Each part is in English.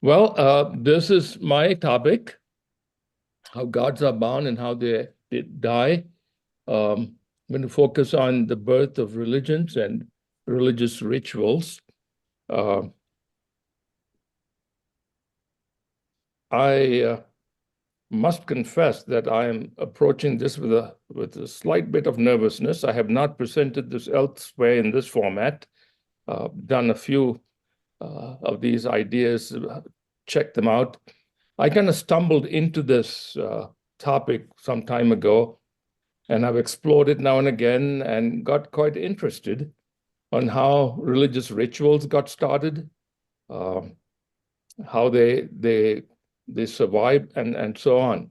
Well, this is my topic, how gods are born and how they die. I'm going to focus on the birth of religions and religious rituals. Uh, I must confess that I am approaching this with a slight bit of nervousness. I have not presented this elsewhere in this format. Done a few of these ideas, checked them out. I kind of stumbled into this topic some time ago, and I've explored it now and again and got quite interested on how religious rituals got started, uh, how they survive, and so on.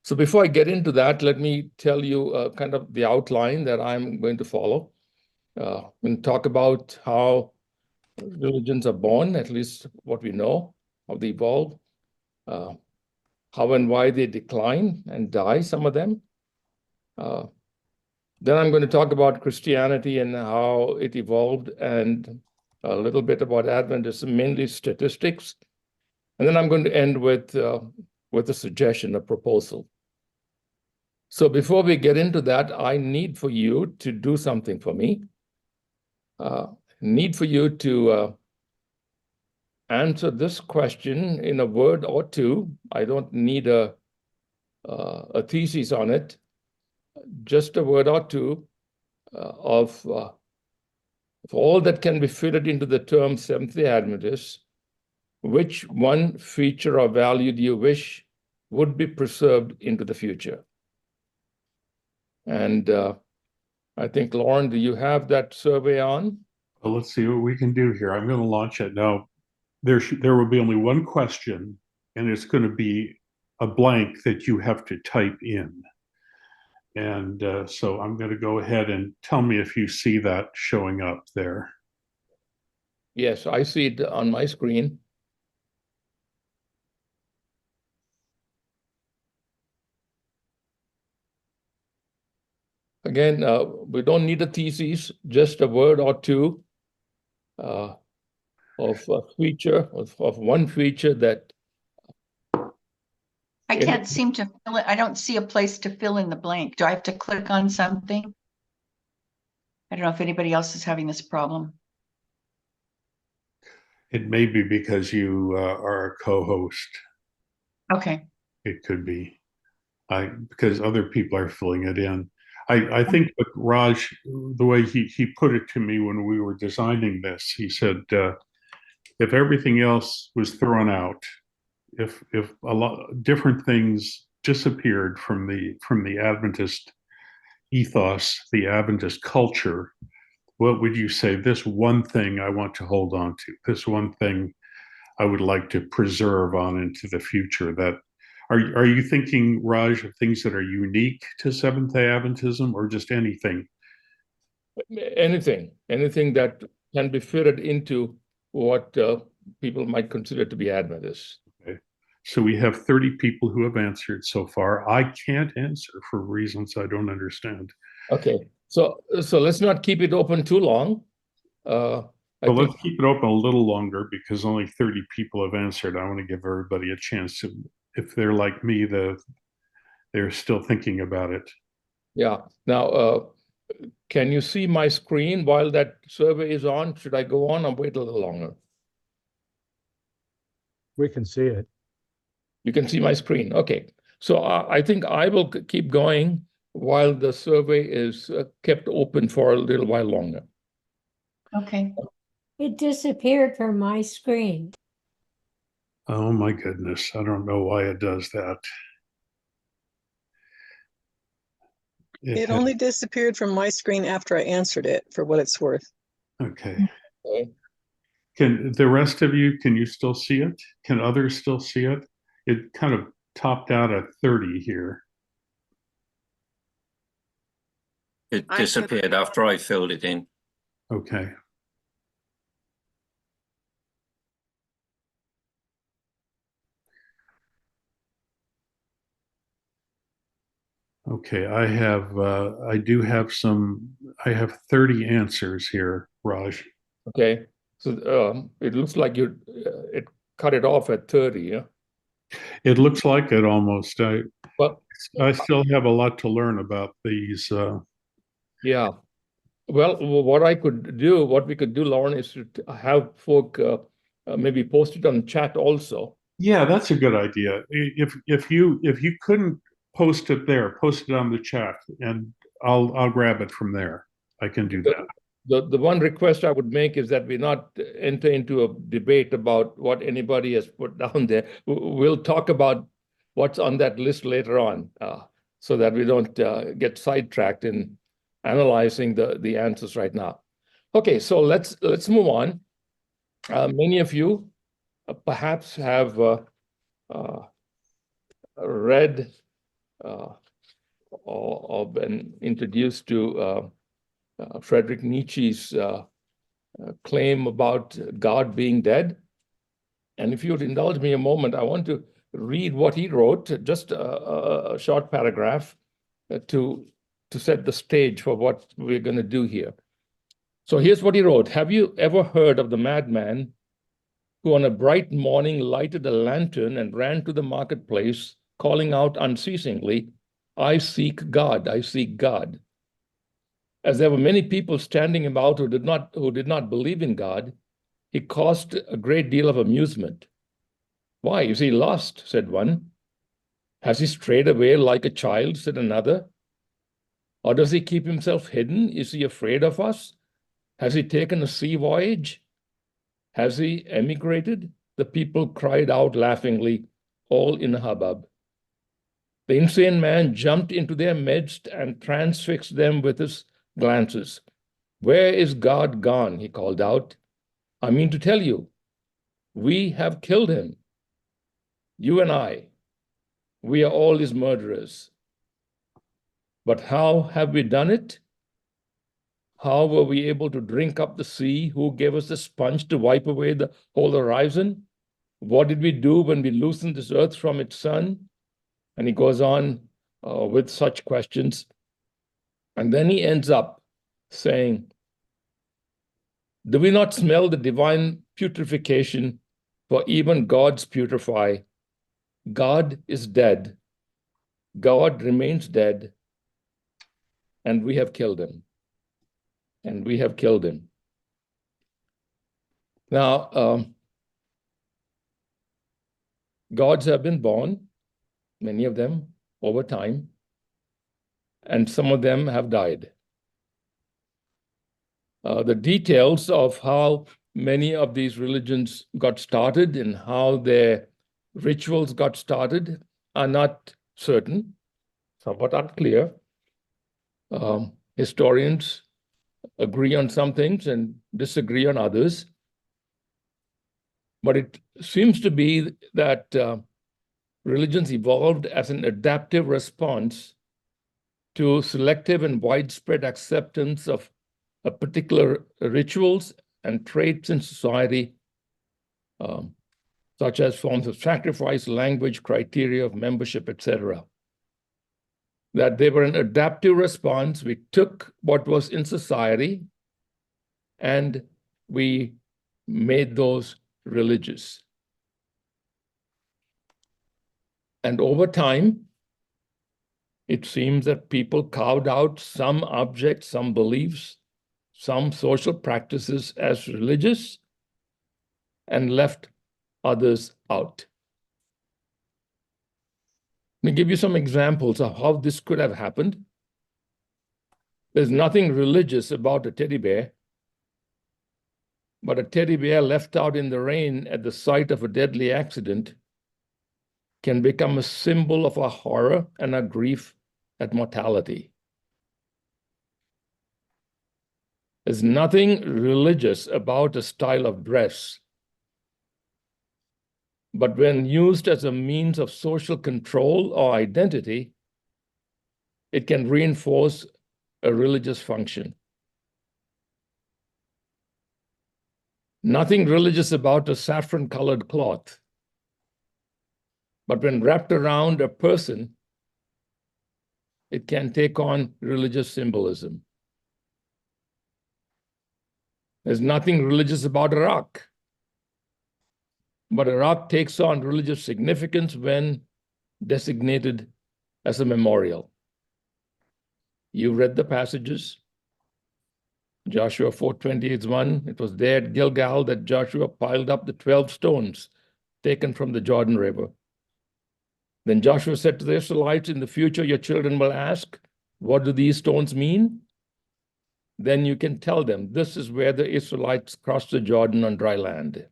So before I get into that, let me tell you kind of the outline that I'm going to follow. We'll talk about how religions are born, at least what we know, how they evolve, uh, how and why they decline and die, some of them. Then I'm going to talk about Christianity and how it evolved, and a little bit about Adventism, mainly statistics. And then I'm going to end with a suggestion, a proposal. So before we get into that, I need for you to do something for me. Need for you to answer this question in a word or two. I don't need a thesis on it, just a word or two of all that can be fitted into the term Seventh-day Adventist. Which one feature or value do you wish would be preserved into the future? And I think, Lauren, do you have that survey on? Well, let's see what we can do here. I'm going to launch it now. There will be only one question, and it's going to be a blank that you have to type in. And so I'm going to go ahead and tell me if you see that showing up there. Yes, I see it on my screen. Again, we don't need a thesis, just a word or two of a feature, of one feature that. I can't seem to fill it. I don't see a place to fill in the blank. Do I have to click on something? I don't know if anybody else is having this problem. It may be because you are a co-host. Okay. It could be because other people are filling it in. I think that Raj, the way he put it to me when we were designing this, he said, if everything else was thrown out, if a lot different things disappeared from the Adventist ethos, the Adventist culture, what would you say? This one thing I want to hold on to. This one thing I would like to preserve on into the future. That are you thinking, Raj, of things that are unique to Seventh-day Adventism, or just anything? Anything that can be fitted into what people might consider to be Adventist. Okay. So we have 30 people who have answered so far. I can't answer for reasons I don't understand. Okay, so let's not keep it open too long. Let's keep it open a little longer because only 30 people have answered. I want to give everybody a chance to, if they're like me, they're still thinking about it. Yeah. Now, can you see my screen while that survey is on? Should I go on or wait a little longer? We can see it. You can see my screen. Okay. So I think I will keep going while the survey is kept open for a little while longer. Okay. It disappeared from my screen. Oh my goodness. I don't know why it does that. It only disappeared from my screen after I answered it, for what it's worth. Okay. Can the rest of you, can you still see it? Can others still see it? It kind of topped out at 30 here. It disappeared after I filled it in. Okay. Okay, I have 30 answers here, Raj. Okay, so it looks like it cut it off at 30, yeah? It looks like it almost. But I still have a lot to learn about these. yeah. Well, what we could do, Lauren, is to have folk maybe post it on chat also. Yeah, that's a good idea. If you couldn't post it there, post it on the chat, and I'll grab it from there. I can do that. The one request I would make is that we not enter into a debate about what anybody has put down there. We'll talk about what's on that list later on, so that we don't get sidetracked in analyzing the answers right now. Okay, so let's move on. Many of you perhaps have read or been introduced to Friedrich Nietzsche's claim about God being dead. And if you would indulge me a moment, I want to read what he wrote, just a short paragraph to set the stage for what we're going to do here. So here's what he wrote. Have you ever heard of the madman who on a bright morning lighted a lantern and ran to the marketplace, calling out unceasingly, "I seek God, I seek God"? As there were many people standing about who did not believe in God, he caused a great deal of amusement. "Why, is he lost?" said one. "Has he strayed away like a child?" said another. "Or does he keep himself hidden? Is he afraid of us? Has he taken a sea voyage? Has he emigrated?" The people cried out laughingly, all in a hubbub. The insane man jumped into their midst and transfixed them with his glances. "Where is God gone?" he called out. "I mean to tell you, we have killed him. You and I, we are all his murderers. But how have we done it? How were we able to drink up the sea? Who gave us the sponge to wipe away the whole horizon? What did we do when we loosened this earth from its sun?" And he goes on with such questions. And then he ends up saying, "Do we not smell the divine putrefaction? For even gods putrefy. God is dead. God remains dead. And we have killed him. And we have killed him." Now, gods have been born, many of them, over time, and some of them have died. The details of how many of these religions got started and how their rituals got started are not certain, somewhat unclear. Historians agree on some things and disagree on others. But it seems to be that religions evolved as an adaptive response to selective and widespread acceptance of particular rituals and traits in society, such as forms of sacrifice, language, criteria of membership, etc. That they were an adaptive response. We took what was in society and we made those religious. And over time, it seems that people carved out some objects, some beliefs, some social practices as religious and left others out. Let me give you some examples of how this could have happened. There's nothing religious about a teddy bear, but a teddy bear left out in the rain at the site of a deadly accident can become a symbol of our horror and our grief at mortality. There's nothing religious about a style of dress, but when used as a means of social control or identity, it can reinforce a religious function. Nothing religious about a saffron-colored cloth, but when wrapped around a person, it can take on religious symbolism. There's nothing religious about a rock, but a rock takes on religious significance when designated as a memorial. You read the passages. Joshua 4:20 is one. It was there at Gilgal that Joshua piled up the 12 stones taken from the Jordan River. Then Joshua said to the Israelites, in the future, your children will ask, what do these stones mean? Then you can tell them, this is where the Israelites crossed the Jordan on dry land.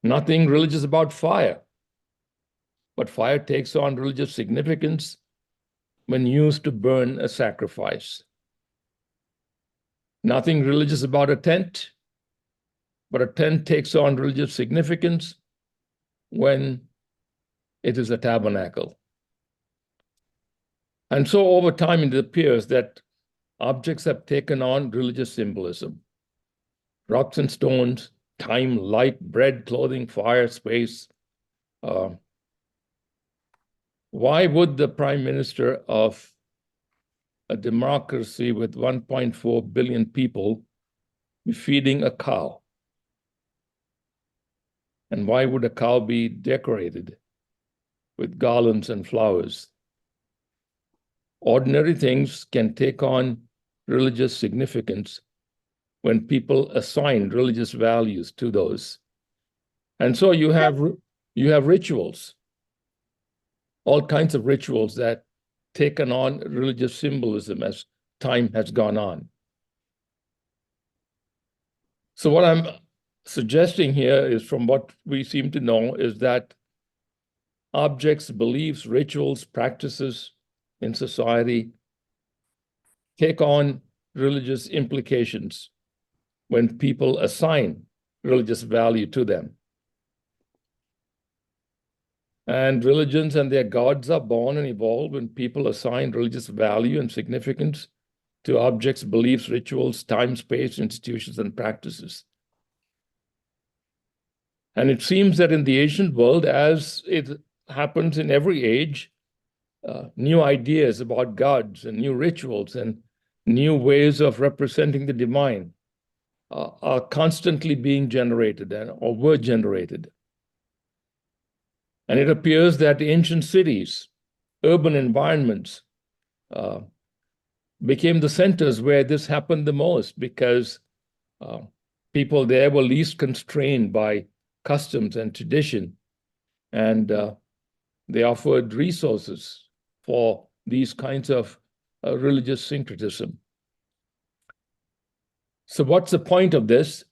Nothing religious about fire, but fire takes on religious significance when used to burn a sacrifice. Nothing religious about a tent, but a tent takes on religious significance when it is a tabernacle. And so over time, it appears that objects have taken on religious symbolism. Rocks and stones, time, light, bread, clothing, fire, space. Why would the prime minister of a democracy with 1.4 billion people be feeding a cow? And why would a cow be decorated with garlands and flowers? Ordinary things can take on religious significance when people assign religious values to those. And so you have rituals, all kinds of rituals that taken on religious symbolism as time has gone on. So what I'm suggesting here is, from what we seem to know, is that objects, beliefs, rituals, practices in society take on religious implications when people assign religious value to them. And religions and their gods are born and evolve when people assign religious value and significance to objects, beliefs, rituals, time, space, institutions, and practices. And it seems that in the ancient world, as it happens in every age, new ideas about gods and new rituals and new ways of representing the divine are constantly being generated or were generated. And it appears that ancient cities, urban environments, became the centers where this happened the most, because people there were least constrained by customs and tradition, and they offered resources for these kinds of religious syncretism. So what's the point of this?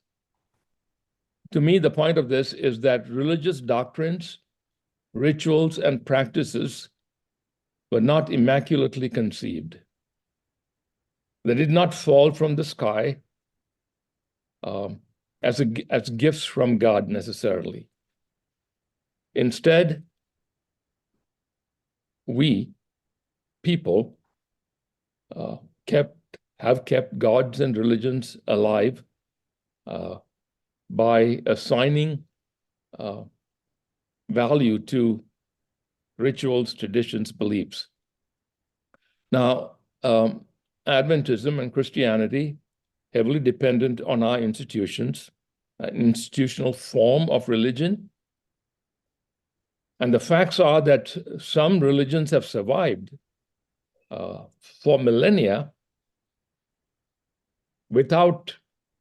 To me, the point of this is that religious doctrines, rituals, and practices were not immaculately conceived. They did not fall from the sky as gifts from God necessarily. Instead, we, people, have kept gods and religions alive by assigning value to rituals, traditions, beliefs. Now, Adventism and Christianity heavily dependent on our institutions, an institutional form of religion. And the facts are that some religions have survived for millennia without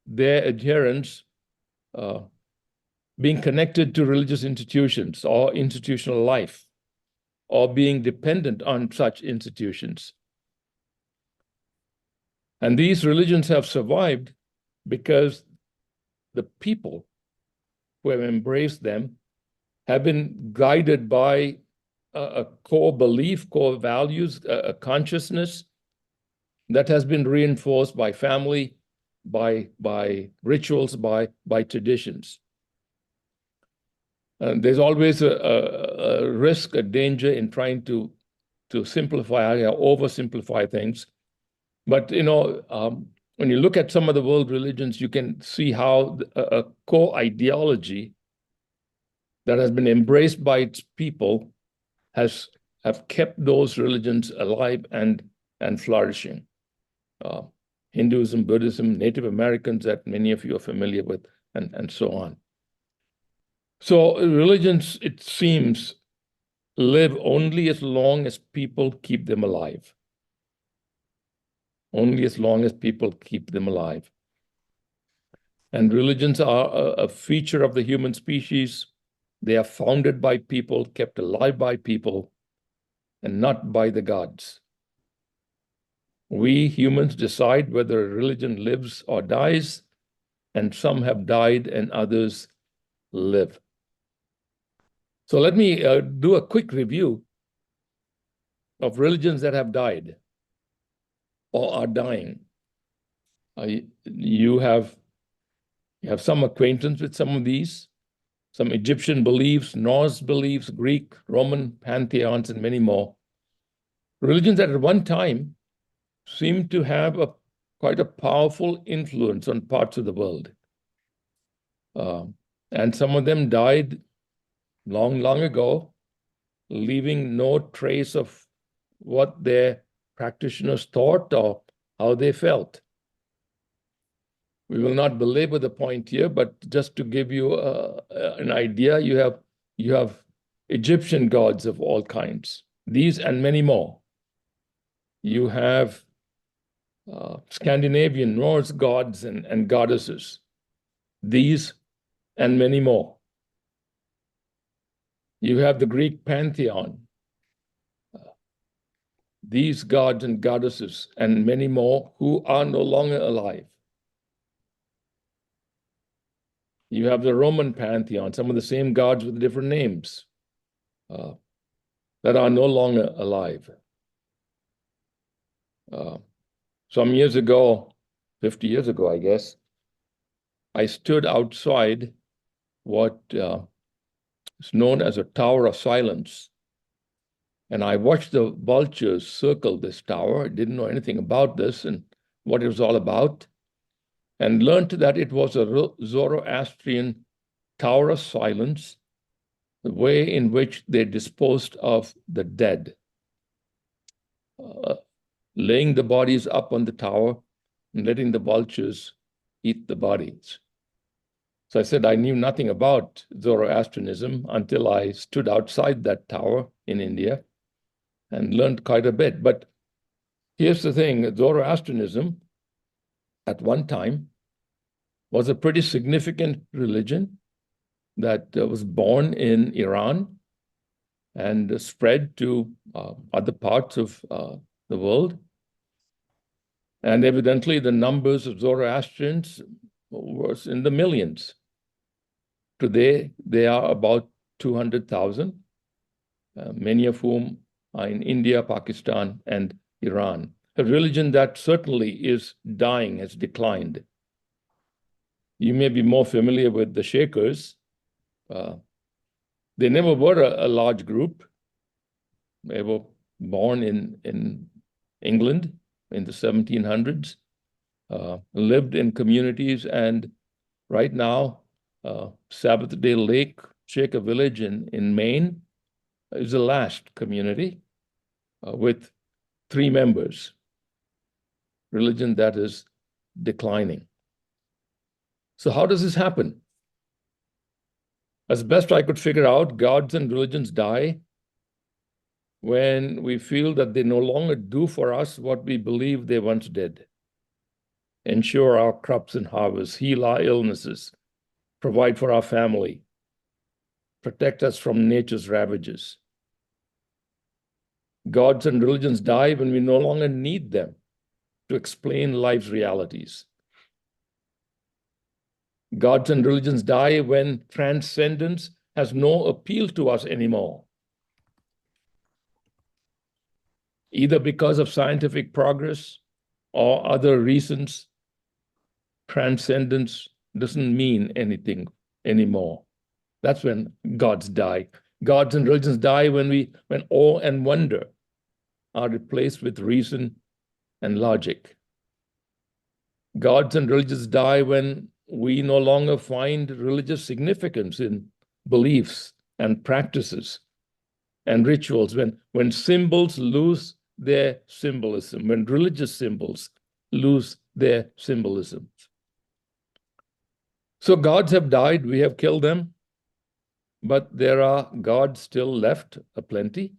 their adherents being connected to religious institutions or institutional life, or being dependent on such institutions. And these religions have survived because the people who have embraced them have been guided by a core belief, core values, a consciousness that has been reinforced by family, by rituals, by traditions. There's always a risk, a danger in trying to simplify or oversimplify things. But when you look at some of the world religions, you can see how a core ideology that has been embraced by its people have kept those religions alive and flourishing. Hinduism, Buddhism, Native Americans that many of you are familiar with, and so on. So religions, it seems, live only as long as people keep them alive. Only as long as people keep them alive. And religions are a feature of the human species. They are founded by people, kept alive by people, and not by the gods. We humans decide whether a religion lives or dies, and some have died and others live. So let me do a quick review of religions that have died or are dying. You have some acquaintance with some of these, some Egyptian beliefs, Norse beliefs, Greek, Roman pantheons, and many more. Religions that at one time seemed to have quite a powerful influence on parts of the world. And some of them died long, long ago, leaving no trace of what their practitioners thought or how they felt. We will not belabor the point here, but just to give you an idea, you have Egyptian gods of all kinds, these and many more. You have Scandinavian Norse gods and goddesses, these and many more. You have the Greek pantheon, these gods and goddesses, and many more who are no longer alive. You have the Roman pantheon, some of the same gods with different names that are no longer alive. Some years ago, 50 years ago, I guess, I stood outside what is known as a Tower of Silence. And I watched the vultures circle this tower. I didn't know anything about this and what it was all about, and learned that it was a Zoroastrian Tower of Silence, the way in which they disposed of the dead, laying the bodies up on the tower and letting the vultures eat the bodies. So I said I knew nothing about Zoroastrianism until I stood outside that tower in India and learned quite a bit. But here's the thing, Zoroastrianism at one time was a pretty significant religion that was born in Iran and spread to other parts of the world. And evidently the numbers of Zoroastrians was in the millions. Today, they are about 200,000, many of whom are in India, Pakistan, and Iran. A religion that certainly is dying, has declined. You may be more familiar with the Shakers. They never were a large group. They were born in England in the 1700s, lived in communities, and right now, Sabbath Day Lake Shaker Village in Maine is the last community with 3 members. Religion that is declining. So how does this happen? As best I could figure out, gods and religions die when we feel that they no longer do for us what we believe they once did. Ensure our crops and harvests, heal our illnesses, provide for our family, protect us from nature's ravages. Gods and religions die when we no longer need them to explain life's realities. Gods and religions die when transcendence has no appeal to us anymore, either because of scientific progress or other reasons. Transcendence doesn't mean anything anymore. That's when gods die. Gods and religions die when awe and wonder are replaced with reason and logic. Gods and religions die when we no longer find religious significance in beliefs and practices and rituals, when symbols lose their symbolism, when religious symbols lose their symbolism. So gods have died, we have killed them. but there are gods still left aplenty.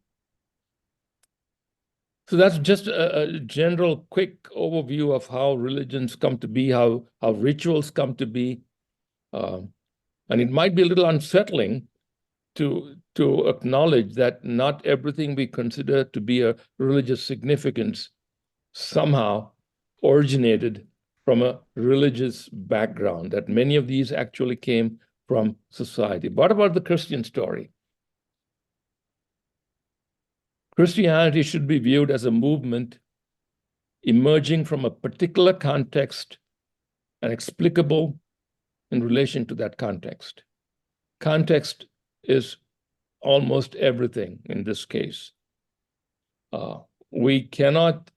So that's just a general quick overview of how religions come to be, how rituals come to be. And it might be a little unsettling to acknowledge that not everything we consider to be a religious significance somehow originated from a religious background, that many of these actually came from society. What about the Christian story? Christianity should be viewed as a movement emerging from a particular context and explicable in relation to that context. Context is almost everything in this case. We cannot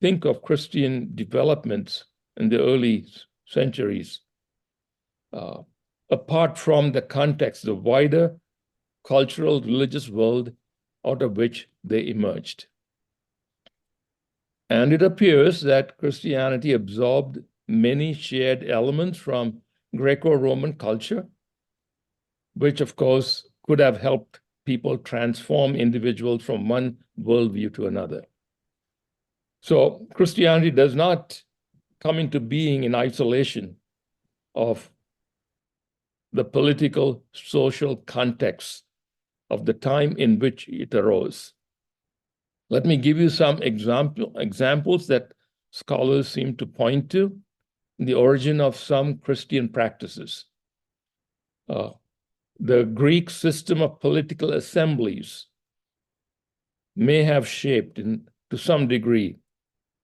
think of Christian developments in the early centuries apart from the context, the wider cultural, religious world out of which they emerged. And it appears that Christianity absorbed many shared elements from Greco-Roman culture, which of course could have helped people transform individuals from one worldview to another. So Christianity does not come into being in isolation of the political, social context of the time in which it arose. Let me give you some examples that scholars seem to point to in the origin of some Christian practices. The Greek system of political assemblies may have shaped, to some degree,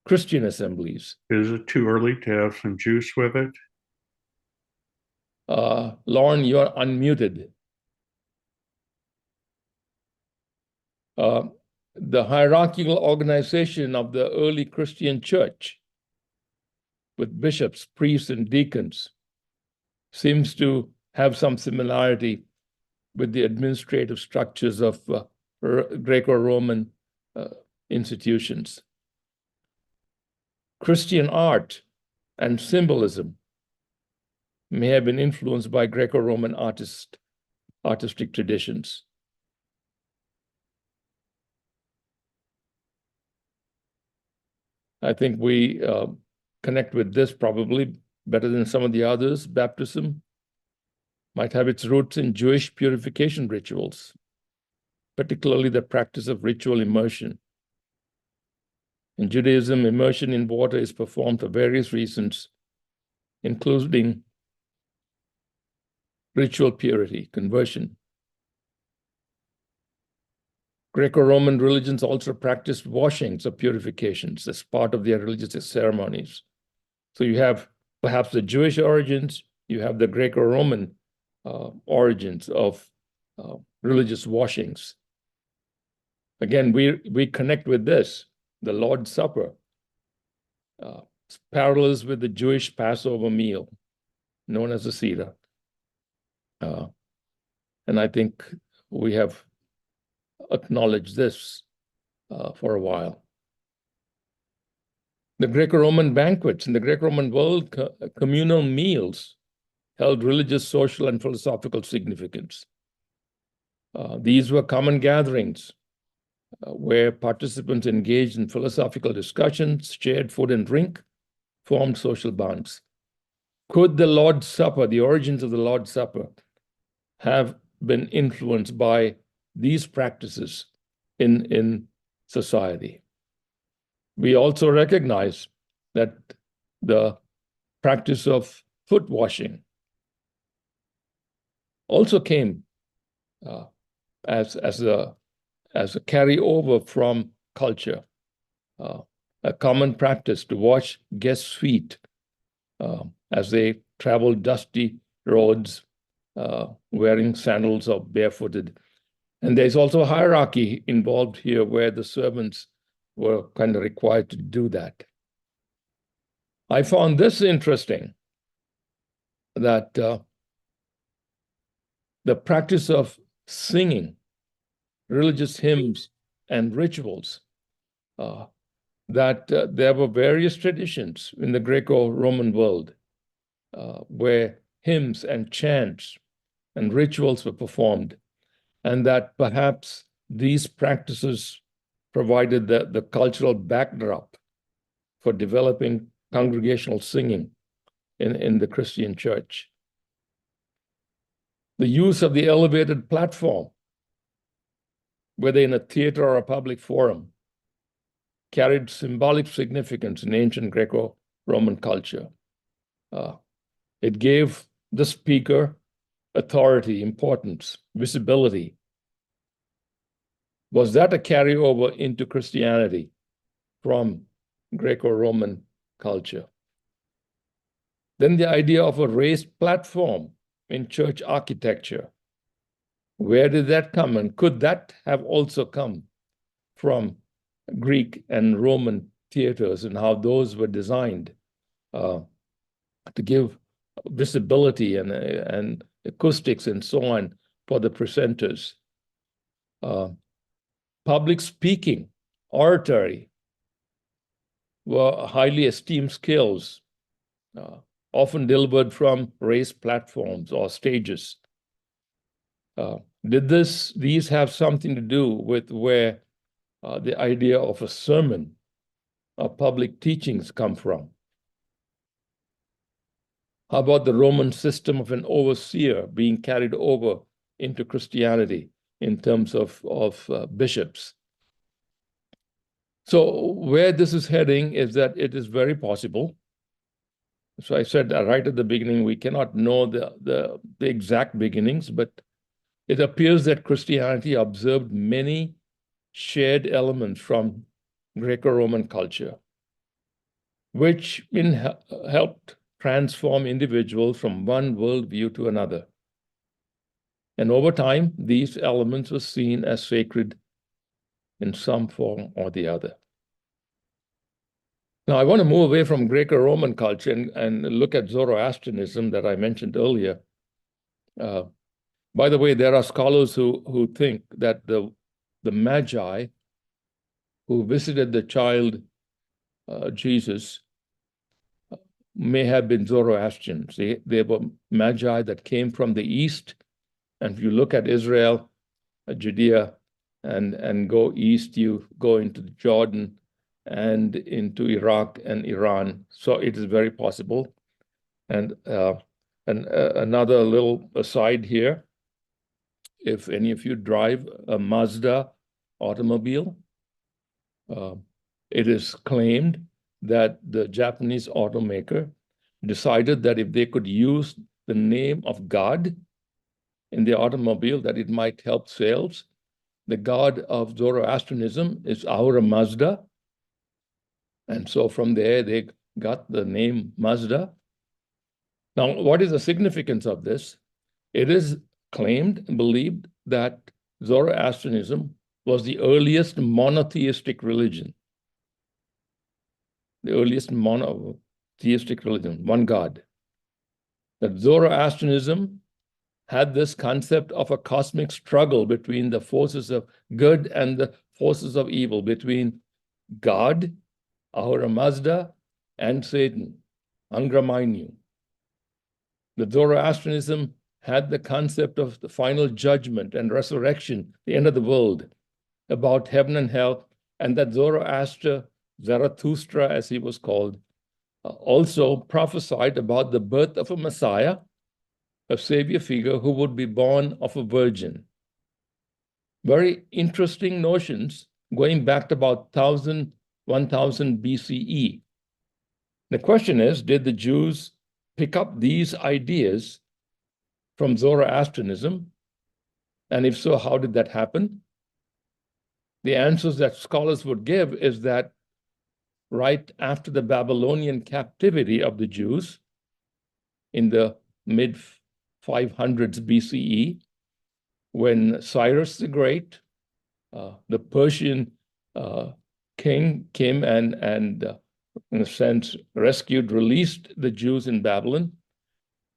Christian assemblies. Is it too early to have some juice with it? Lauren, you're unmuted. The hierarchical organization of the early Christian church with bishops, priests, and deacons seems to have some similarity with the administrative structures of Greco-Roman institutions. Christian art and symbolism may have been influenced by Greco-Roman artistic traditions. I think we connect with this probably better than some of the others. Baptism might have its roots in Jewish purification rituals, particularly the practice of ritual immersion. In Judaism, immersion in water is performed for various reasons, including ritual purity, conversion. Greco-Roman religions also practiced washings of purifications as part of their religious ceremonies. So you have perhaps the Jewish origins, you have the Greco-Roman origins of religious washings. Again, we connect with this, the Lord's Supper, parallels with the Jewish Passover meal, known as the Seder. And I think we have acknowledged this for a while. The Greco-Roman banquets in the Greco-Roman world, communal meals held religious, social, and philosophical significance. These were common gatherings where participants engaged in philosophical discussions, shared food and drink, formed social bonds. Could the Lord's Supper, the origins of the Lord's Supper, have been influenced by these practices in society? We also recognize that the practice of foot washing also came as a carryover from culture, a common practice to wash guests' feet as they travel dusty roads, wearing sandals or barefooted. And there's also a hierarchy involved here where the servants were kind of required to do that. I found this interesting, that the practice of singing religious hymns and rituals, that there were various traditions in the Greco-Roman world where hymns and chants and rituals were performed, and that perhaps these practices provided the cultural backdrop for developing congregational singing in the Christian church. The use of the elevated platform, whether in a theater or a public forum, carried symbolic significance in ancient Greco-Roman culture. It gave the speaker authority, importance, visibility. Was that a carryover into Christianity from Greco-Roman culture? Then the idea of a raised platform in church architecture. Where did that come? And could that have also come from Greek and Roman theaters and how those were designed to give visibility and acoustics and so on for the presenters? Public speaking, oratory were highly esteemed skills, often delivered from raised platforms or stages. Did these have something to do with where the idea of a sermon or public teachings come from? How about the Roman system of an overseer being carried over into Christianity in terms of bishops? So where this is heading is that it is very possible. So I said right at the beginning, we cannot know the exact beginnings, but it appears that Christianity observed many shared elements from Greco-Roman culture, which helped transform individuals from one worldview to another. And over time, these elements were seen as sacred in some form or the other. Now, I want to move away from Greco-Roman culture and look at Zoroastrianism that I mentioned earlier. By the way, there are scholars who think that the Magi who visited the child Jesus may have been Zoroastrians. They were Magi that came from the east. And if you look at Israel, Judea, and go east, you go into Jordan and into Iraq and Iran. So it is very possible. And another little aside here, if any of you drive a Mazda automobile, it is claimed that the Japanese automaker decided that if they could use the name of God in the automobile, that it might help sales. The god of Zoroastrianism is Ahura Mazda. And so from there, they got the name Mazda. Now, what is the significance of this? It is claimed and believed that Zoroastrianism was the earliest monotheistic religion. The earliest monotheistic religion, one God. That Zoroastrianism had this concept of a cosmic struggle between the forces of good and the forces of evil, between God, Ahura Mazda, and Satan, Angra Mainyu. The Zoroastrianism had the concept of the final judgment and resurrection, the end of the world, about heaven and hell, and that Zoroaster, Zarathustra as he was called, also prophesied about the birth of a Messiah, a savior figure who would be born of a virgin. Very interesting notions going back to about 1000 BCE. The question is, did the Jews pick up these ideas from Zoroastrianism? And if so, how did that happen? The answers that scholars would give is that right after the Babylonian captivity of the Jews in the mid-500s BCE, when Cyrus the Great, the Persian king, came and in a sense, released the Jews in Babylon,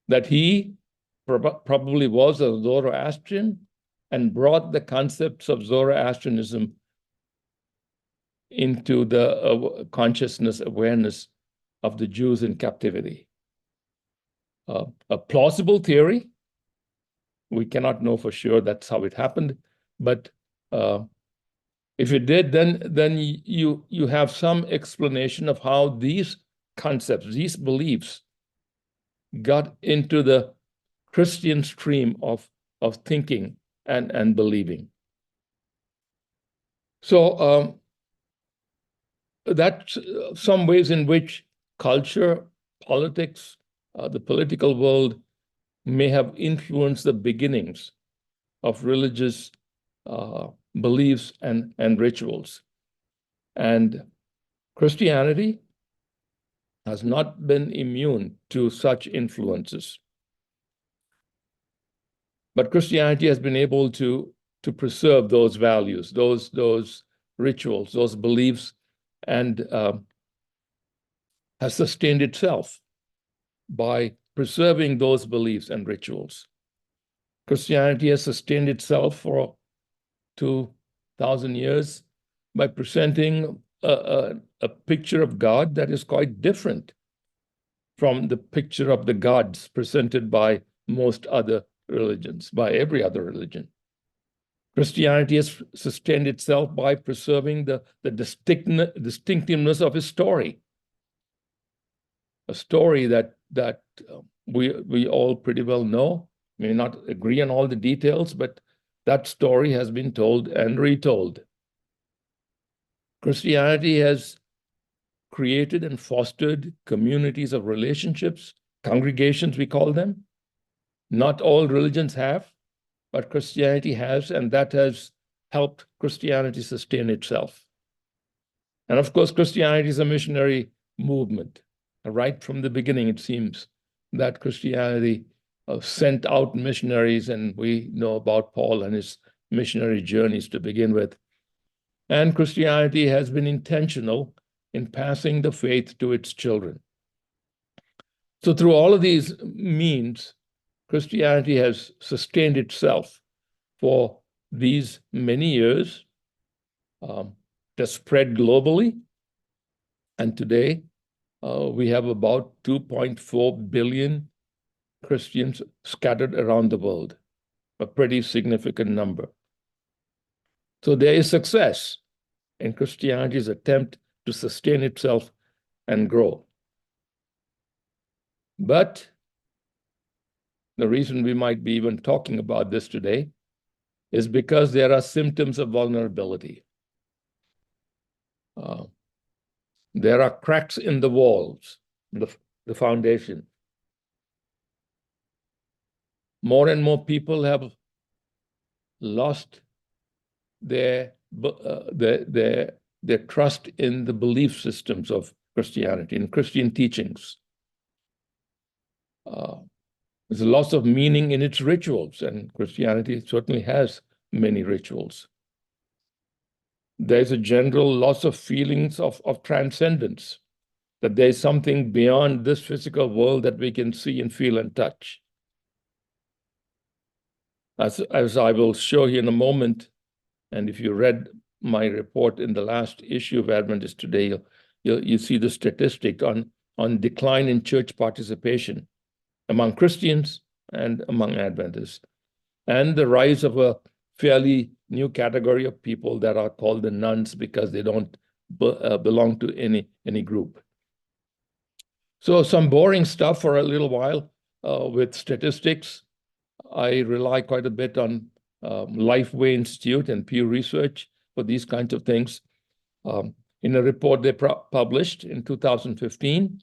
that he probably was a Zoroastrian and brought the concepts of Zoroastrianism into the consciousness, awareness of the Jews in captivity. A plausible theory We cannot know for sure that's how it happened, but if it did, then you have some explanation of how these concepts, these beliefs, got into the Christian stream of thinking and believing. So that's some ways in which culture, politics, the political world may have influenced the beginnings of religious beliefs and rituals. And Christianity has not been immune to such influences. But Christianity has been able to preserve those values, those rituals, those beliefs, and has sustained itself by preserving those beliefs and rituals. Christianity has sustained itself for 2,000 years by presenting a picture of God that is quite different from the picture of the gods presented by most other religions, by every other religion. Christianity has sustained itself by preserving the distinctiveness of its story, a story that we all pretty well know, may not agree on all the details, but that story has been told and retold. Christianity has created and fostered communities of relationships, congregations, we call them. Not all religions have, but Christianity has, and that has helped Christianity sustain itself. And of course, Christianity is a missionary movement. Right from the beginning, it seems that Christianity sent out missionaries, and we know about Paul and his missionary journeys to begin with. And Christianity has been intentional in passing the faith to its children. So through all of these means, Christianity has sustained itself for these many years, to spread globally. And today, we have about 2.4 billion Christians scattered around the world, a pretty significant number. So there is success in Christianity's attempt to sustain itself and grow. But the reason we might be even talking about this today is because there are symptoms of vulnerability. There are cracks in the walls, the foundation. More and more people have lost their trust in the belief systems of Christianity, in Christian teachings. There's a loss of meaning in its rituals, and Christianity certainly has many rituals. There's a general loss of feelings of transcendence, that there's something beyond this physical world that we can see and feel and touch. As I will show you in a moment, and if you read my report in the last issue of Adventist Today, you see the statistic on decline in church participation among Christians and among Adventists, and the rise of a fairly new category of people that are called the nuns because they don't belong to any group. So some boring stuff for a little while with statistics. I rely quite a bit on Lifeway Institute and Pew Research for these kinds of things. In a report they published in 2015,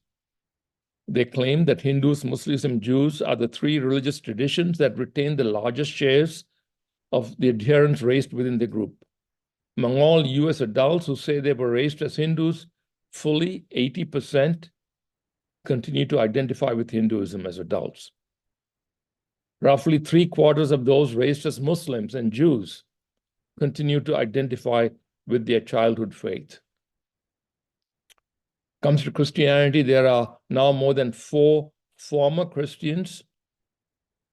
they claim that Hindus, Muslims, and Jews are the three religious traditions that retain the largest shares of the adherents raised within the group. Among all US adults who say they were raised as Hindus, fully 80% continue to identify with Hinduism as adults. Roughly 3/4 of those raised as Muslims and Jews continue to identify with their childhood faith. Comes to Christianity, there are now more than 4 former Christians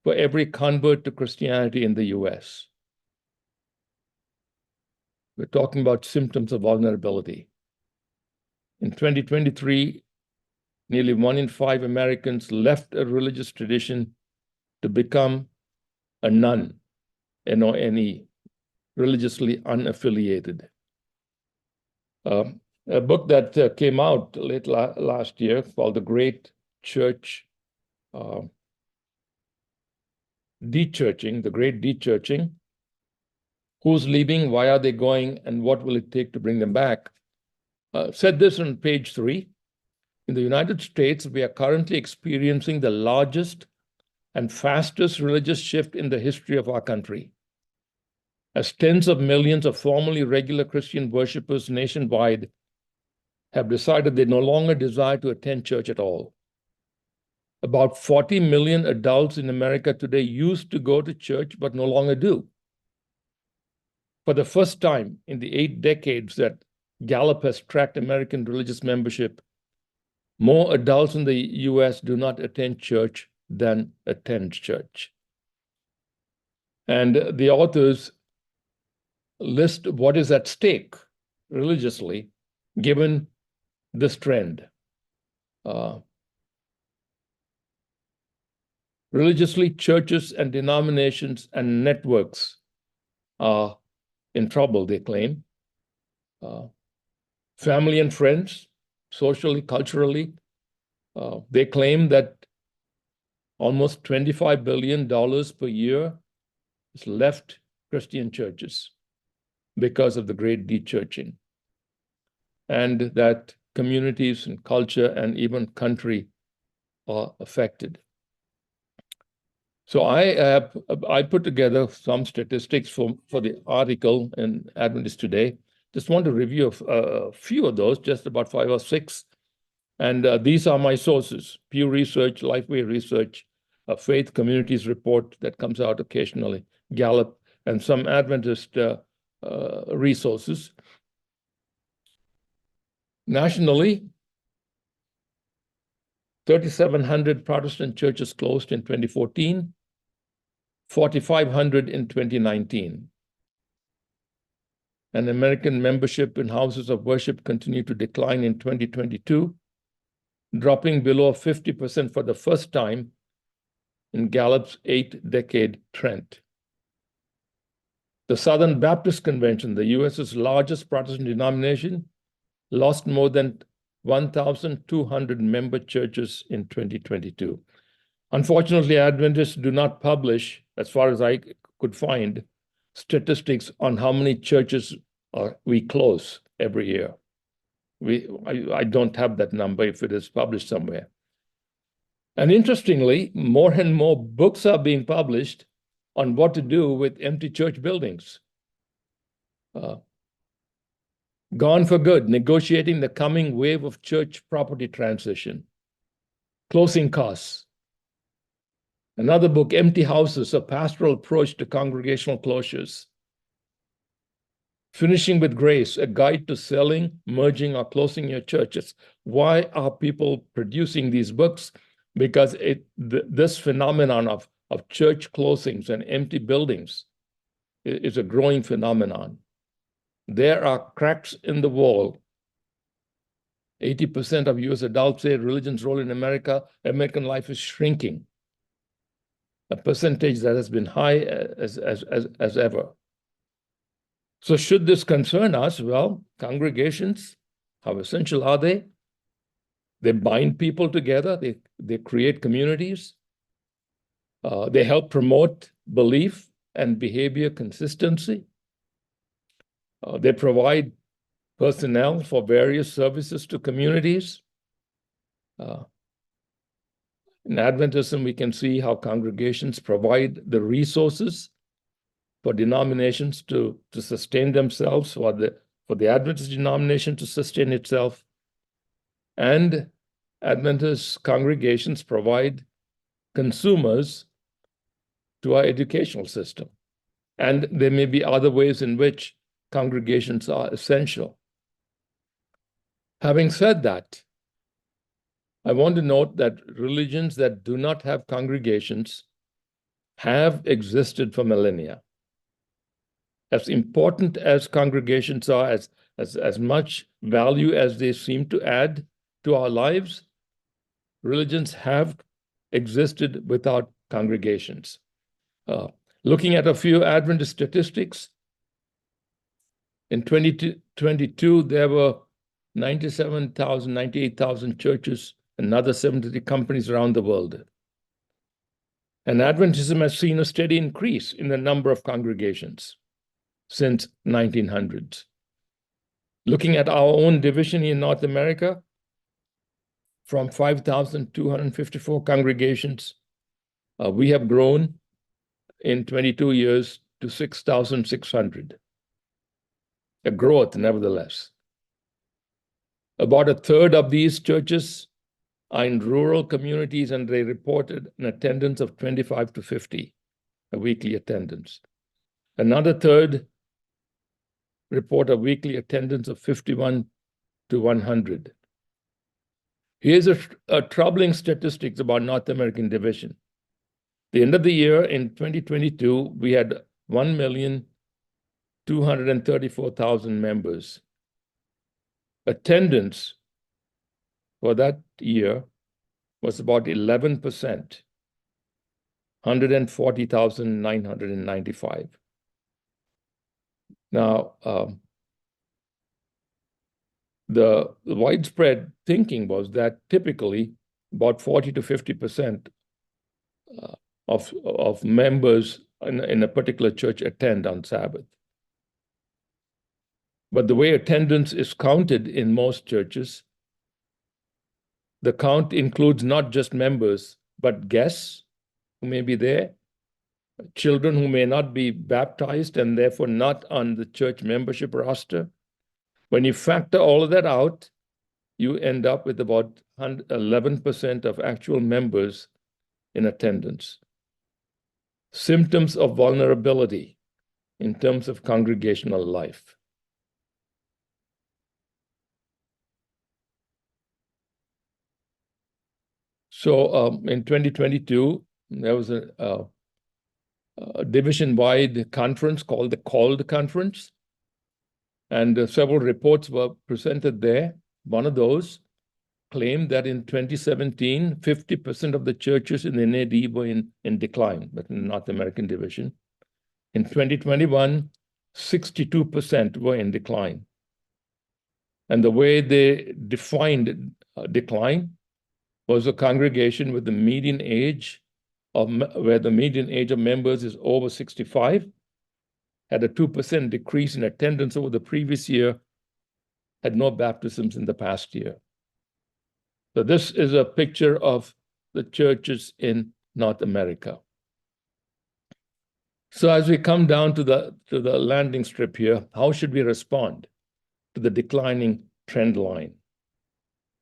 for every convert to Christianity in the US. We're talking about symptoms of vulnerability. In 2023, nearly 1 in 5 Americans left a religious tradition to become a nun, any religiously unaffiliated. A book that came out late last year called The Great Church De-Churching, The Great De-Churching. Who's leaving, why are they going, and what will it take to bring them back? Said this on page 3. In the United States, we are currently experiencing the largest and fastest religious shift in the history of our country, as tens of millions of formerly regular Christian worshipers nationwide have decided they no longer desire to attend church at all. About 40 million adults in America today used to go to church, but no longer do. For the first time in the 8 decades that Gallup has tracked American religious membership, more adults in the US do not attend church than attend church. And the authors list what is at stake religiously given this trend. Religiously, churches and denominations and networks are in trouble, they claim. Family and friends, socially, culturally, they claim that almost $25 billion per year is left Christian churches because of the great de-churching, and that communities and culture and even country are affected. So I put together some statistics for the article in Adventist Today. Just want to review a few of those, just about 5 or 6. And these are my sources: Pew Research, Lifeway Research, a Faith Communities report that comes out occasionally, Gallup, and some Adventist resources. Nationally, 3,700 Protestant churches closed in 2014, 4,500 in 2019. And American membership in houses of worship continued to decline in 2022, dropping below 50% for the first time in Gallup's 8-decade trend. The Southern Baptist Convention, the US's largest Protestant denomination, lost more than 1,200 member churches in 2022. Unfortunately, Adventists do not publish, as far as I could find, statistics on how many churches we close every year. I don't have that number if it is published somewhere. And interestingly, more and more books are being published on what to do with empty church buildings. Gone for Good, Negotiating the Coming Wave of Church Property Transition. Closing Costs. Another book, Empty Houses, A Pastoral Approach to Congregational Closures. Finishing with Grace, a guide to selling, merging, or closing your churches. Why are people producing these books? Because this phenomenon of church closings and empty buildings is a growing phenomenon. There are cracks in the wall. 80% of US adults say religion's role in American life is shrinking, a percentage that has been high as ever. So should this concern us? Well, congregations, how essential are they? They bind people together. They create communities. They help promote belief and behavior consistency. They provide personnel for various services to communities. In Adventism, we can see how congregations provide the resources for denominations to sustain themselves, for the Adventist denomination to sustain itself. And Adventist congregations provide consumers to our educational system. And there may be other ways in which congregations are essential. Having said that, I want to note that religions that do not have congregations have existed for millennia. As important as congregations are, as much value as they seem to add to our lives, religions have existed without congregations. Looking at a few Adventist statistics, in 2022, there were 97,000, 98,000 churches and another 73 companies around the world. And Adventism has seen a steady increase in the number of congregations since 1900s. Looking at our own division in North America, from 5,254 congregations, we have grown in 22 years to 6,600. A growth, nevertheless. About a third of these churches are in rural communities, and they reported an attendance of 25 to 50, a weekly attendance. Another third report a weekly attendance of 51 to 100. Here's a troubling statistics about North American division. The end of the year in 2022, we had 1,234,000 members. Attendance for that year was about 11%, 140,995. Now, the widespread thinking was that typically about 40 to 50% of members in a particular church attend on Sabbath. But the way attendance is counted in most churches, the count includes not just members, but guests who may be there, children who may not be baptized and therefore not on the church membership roster. When you factor all of that out, you end up with about 11% of actual members in attendance. Symptoms of vulnerability in terms of congregational life. So in 2022, there was a division-wide conference called the Called Conference, and several reports were presented there. One of those claimed that in 2017, 50% of the churches in the NAD were in decline, but in the North American division. In 2021, 62% were in decline. And the way they defined decline was a congregation with the median age of, where the median age of members is over 65, had a 2% decrease in attendance over the previous year, had no baptisms in the past year. So this is a picture of the churches in North America. So as we come down to the landing strip here, how should we respond to the declining trend line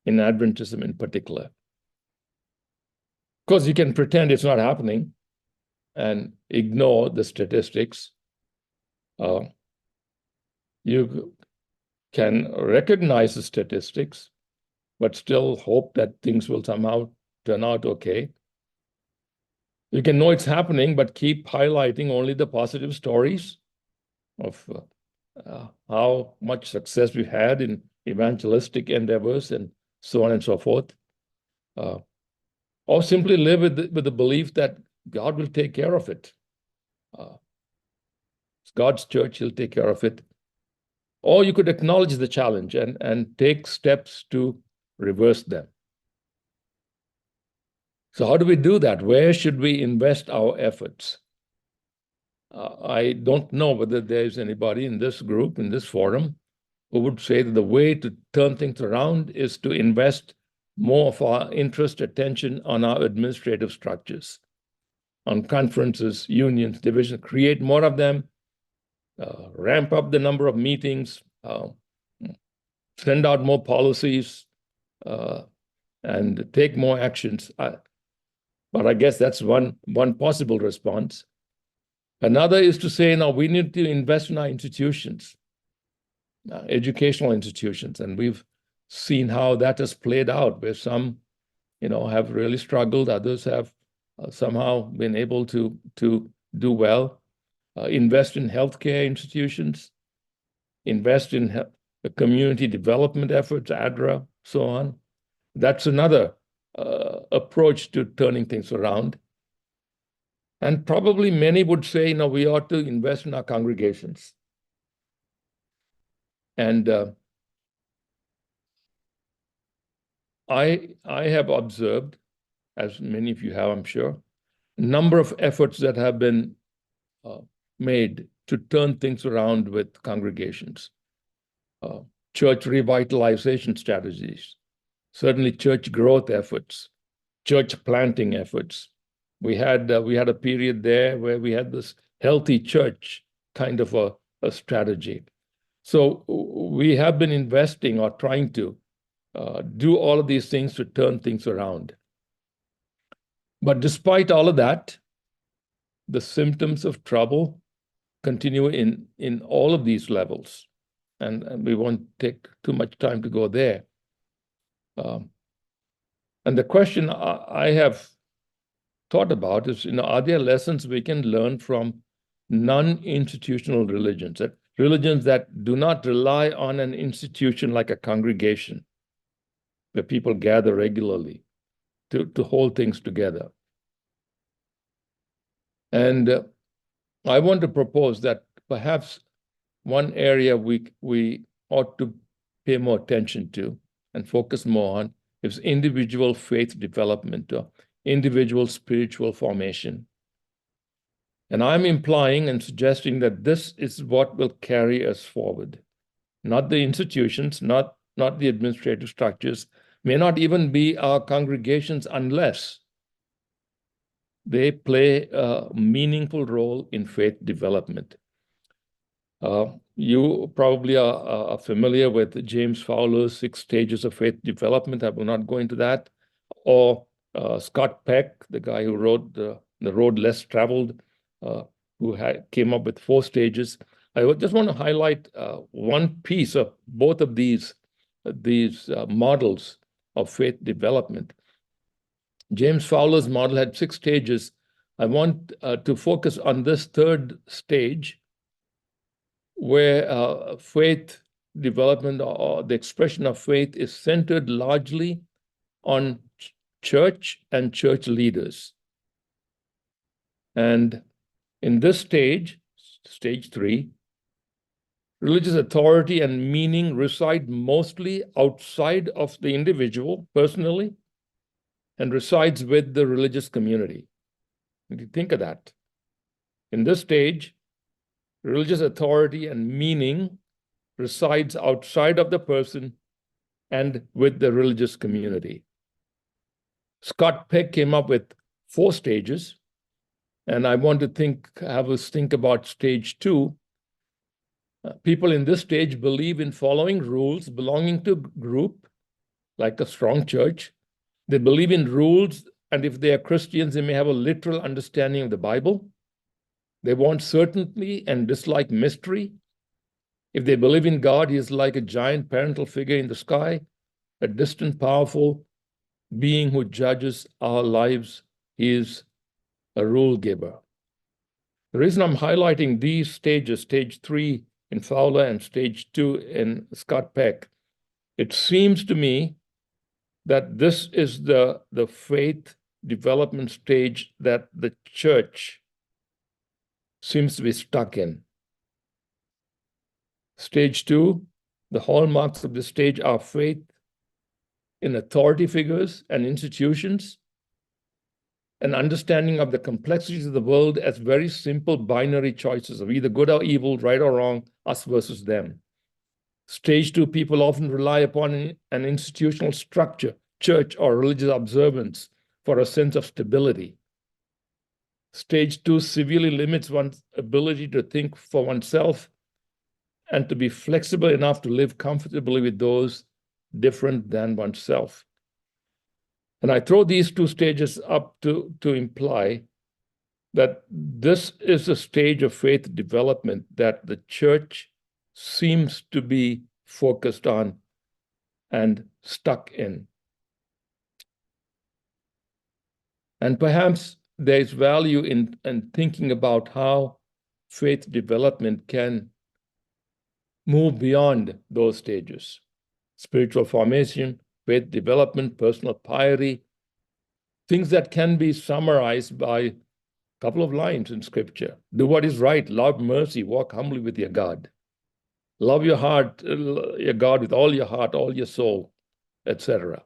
in Adventism in particular? Of course, you can pretend it's not happening and ignore the statistics. You can recognize the statistics, but still hope that things will somehow turn out okay. You can know it's happening, but keep highlighting only the positive stories of how much success we've had in evangelistic endeavors and so on and so forth. Or simply live with the belief that God will take care of it. It's God's church, he'll take care of it. Or you could acknowledge the challenge and take steps to reverse them. So how do we do that? Where should we invest our efforts? I don't know whether there's anybody in this group, in this forum, who would say that the way to turn things around is to invest more of our interest, attention on our administrative structures, on conferences, unions, divisions, create more of them, ramp up the number of meetings, send out more policies, and take more actions. But I guess that's one possible response. Another is to say, now we need to invest in our institutions, educational institutions, and we've seen how that has played out, where some, have really struggled, others have somehow been able to do well. Invest in healthcare institutions, invest in community development efforts, ADRA, so on. That's another approach to turning things around. And probably many would say, we ought to invest in our congregations. And I have observed, as many of you have, I'm sure, a number of efforts that have been made to turn things around with congregations. Church revitalization strategies, certainly church growth efforts, church planting efforts. We had a period there where we had this healthy church kind of a strategy. So we have been investing or trying to do all of these things to turn things around. But despite all of that, the symptoms of trouble continue in all of these levels. And we won't take too much time to go there. And the question I have thought about is, are there lessons we can learn from non-institutional religions, religions that do not rely on an institution like a congregation, where people gather regularly to hold things together? And I want to propose that perhaps one area we ought to pay more attention to and focus more on is individual faith development or individual spiritual formation. And I'm implying and suggesting that this is what will carry us forward. Not the institutions, not the administrative structures, may not even be our congregations unless they play a meaningful role in faith development. You probably are familiar with James Fowler's 6 stages of faith development. I will not go into that. Or Scott Peck, the guy who wrote The Road Less Traveled, who came up with 4 stages. I just want to highlight one piece of both of these models of faith development. James Fowler's model had 6 stages. I want to focus on this 3rd stage, where faith development or the expression of faith is centered largely on church and church leaders. And in this stage, stage 3, religious authority and meaning reside mostly outside of the individual personally and resides with the religious community. And you think of that. In this stage, religious authority and meaning resides outside of the person and with the religious community. Scott Peck came up with 4 stages, and I want to have us think about stage 2. People in this stage believe in following rules belonging to a group, like a strong church. They believe in rules, and if they are Christians, they may have a literal understanding of the Bible. They want certainty and dislike mystery. If they believe in God, he is like a giant parental figure in the sky, a distant, powerful being who judges our lives. He is a rule giver. The reason I'm highlighting these stages, stage 3 in Fowler and stage 2 in Scott Peck, it seems to me that this is the faith development stage that the church seems to be stuck in. Stage 2, the hallmarks of this stage are faith in authority figures and institutions, an understanding of the complexities of the world as very simple binary choices of either good or evil, right or wrong, us versus them. Stage 2, people often rely upon an institutional structure, church or religious observance, for a sense of stability. Stage 2 severely limits one's ability to think for oneself and to be flexible enough to live comfortably with those different than oneself. And I throw these 2 stages up to imply that this is a stage of faith development that the church seems to be focused on and stuck in. And perhaps there's value in thinking about how faith development can move beyond those stages. Spiritual formation, faith development, personal piety, things that can be summarized by Couple of lines in scripture. Do what is right, love mercy, walk humbly with your God. Love your heart, your God with all your heart, all your soul, etc.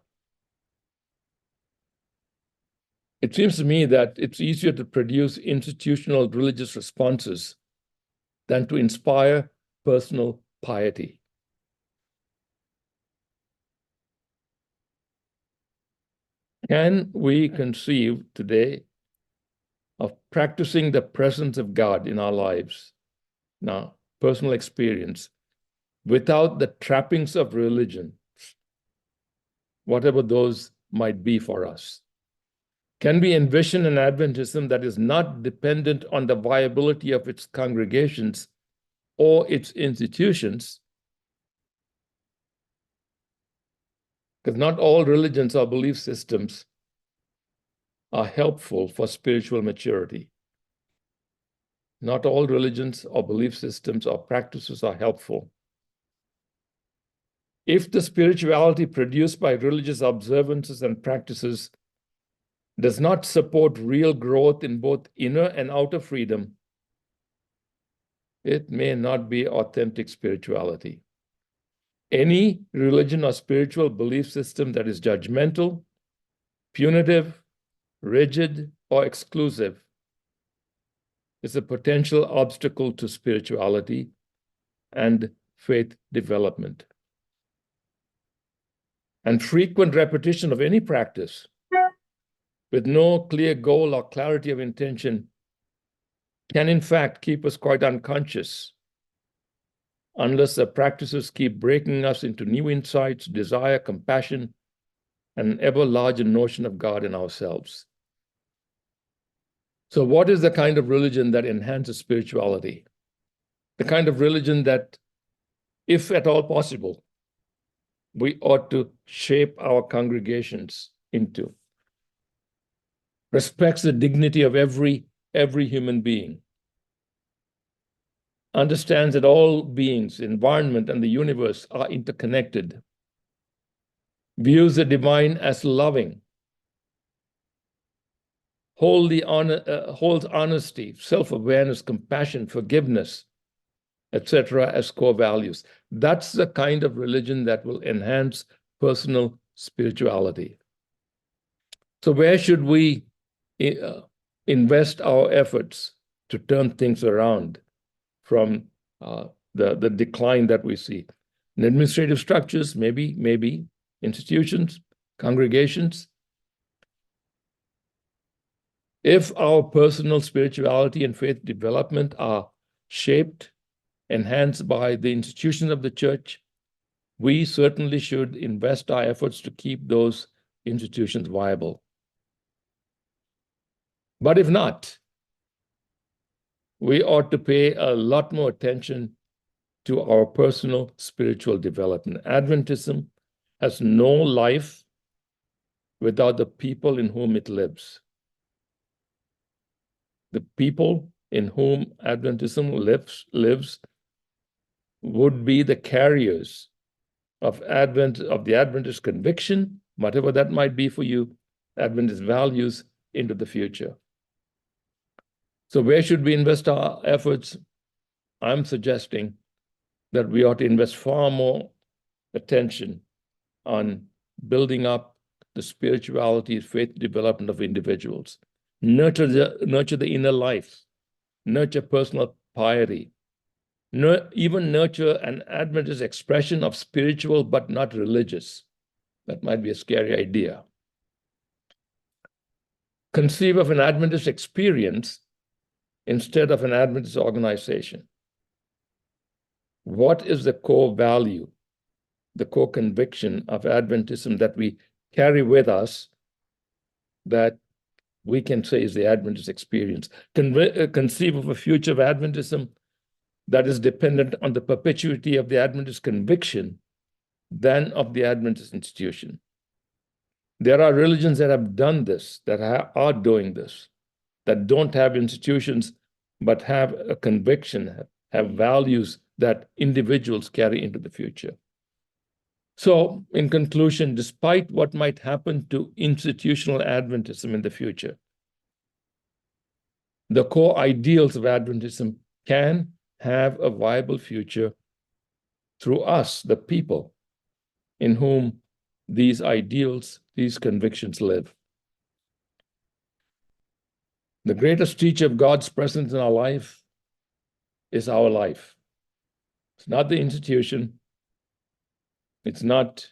It seems to me that it's easier to produce institutional religious responses than to inspire personal piety. Can we conceive today of practicing the presence of God in our lives, now, personal experience, without the trappings of religion, whatever those might be for us? Can we envision an Adventism that is not dependent on the viability of its congregations or its institutions? Because not all religions or belief systems are helpful for spiritual maturity. Not all religions or belief systems or practices are helpful. If the spirituality produced by religious observances and practices does not support real growth in both inner and outer freedom, it may not be authentic spirituality. Any religion or spiritual belief system that is judgmental, punitive, rigid, or exclusive is a potential obstacle to spirituality and faith development. And frequent repetition of any practice with no clear goal or clarity of intention can in fact keep us quite unconscious unless the practices keep breaking us into new insights, desire, compassion, and an ever larger notion of God in ourselves. So what is the kind of religion that enhances spirituality? The kind of religion that, if at all possible, we ought to shape our congregations into. Respects the dignity of every human being. Understands that all beings, environment, and the universe are interconnected. Views the divine as loving. Holds honesty, self-awareness, compassion, forgiveness, etc. as core values. That's the kind of religion that will enhance personal spirituality. So where should we invest our efforts to turn things around from the decline that we see? In administrative structures, maybe institutions, congregations. If our personal spirituality and faith development are shaped, enhanced by the institutions of the church, we certainly should invest our efforts to keep those institutions viable. But if not, we ought to pay a lot more attention to our personal spiritual development. Adventism has no life without the people in whom it lives. The people in whom Adventism lives would be the carriers of the Adventist conviction, whatever that might be for you, Adventist values into the future. So where should we invest our efforts? I'm suggesting that we ought to invest far more attention on building up the spirituality, faith development of individuals. Nurture the inner life, nurture personal piety, even nurture an Adventist expression of spiritual but not religious. That might be a scary idea. Conceive of an Adventist experience instead of an Adventist organization. What is the core value, the core conviction of Adventism that we carry with us that we can say is the Adventist experience? Conceive of a future of Adventism that is dependent on the perpetuity of the Adventist conviction than of the Adventist institution. There are religions that have done this, that are doing this, that don't have institutions, but have a conviction, have values that individuals carry into the future. So, in conclusion, despite what might happen to institutional Adventism in the future, the core ideals of Adventism can have a viable future through us, the people, in whom these ideals, these convictions live. The greatest teacher of God's presence in our life is our life. It's not the institution. It's not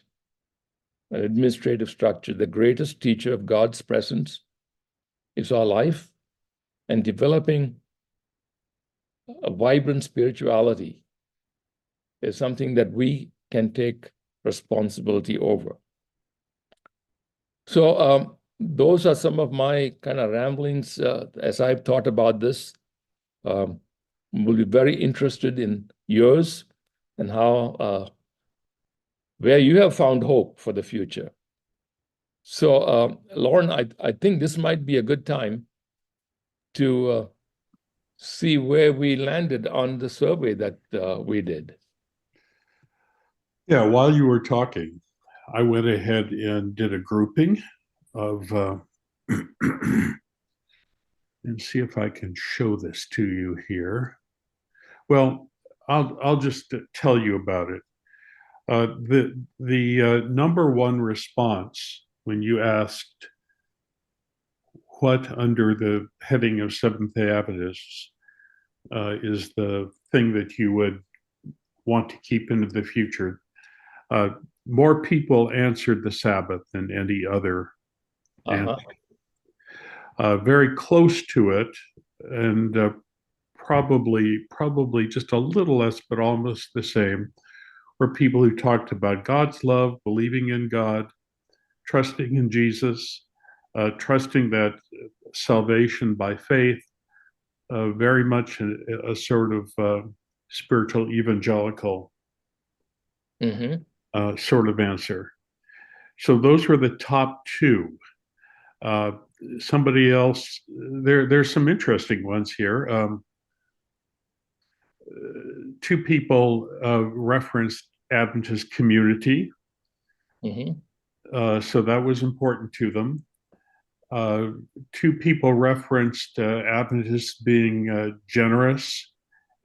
an administrative structure. The greatest teacher of God's presence is our life, and developing a vibrant spirituality is something that we can take responsibility over. So those are some of my kind of ramblings as I've thought about this. Will be very interested in yours and how where you have found hope for the future. So Lauren, I think this might be a good time to see where we landed on the survey that we did. Yeah, while you were talking, I went ahead and did a grouping of, and see if I can show this to you here. Well, I'll just tell you about it. The number one response when you asked what under the heading of Seventh-day Adventists is the thing that you would want to keep into the future, more people answered the Sabbath than any other answer. Very close to it, and probably just a little less, but almost the same, were people who talked about God's love, believing in God, trusting in Jesus, trusting that salvation by faith, very much a sort of spiritual evangelical sort of answer. So those were the top two. Somebody else, there's some interesting ones here. Two people referenced Adventist community. So that was important to them. Two people referenced Adventists being generous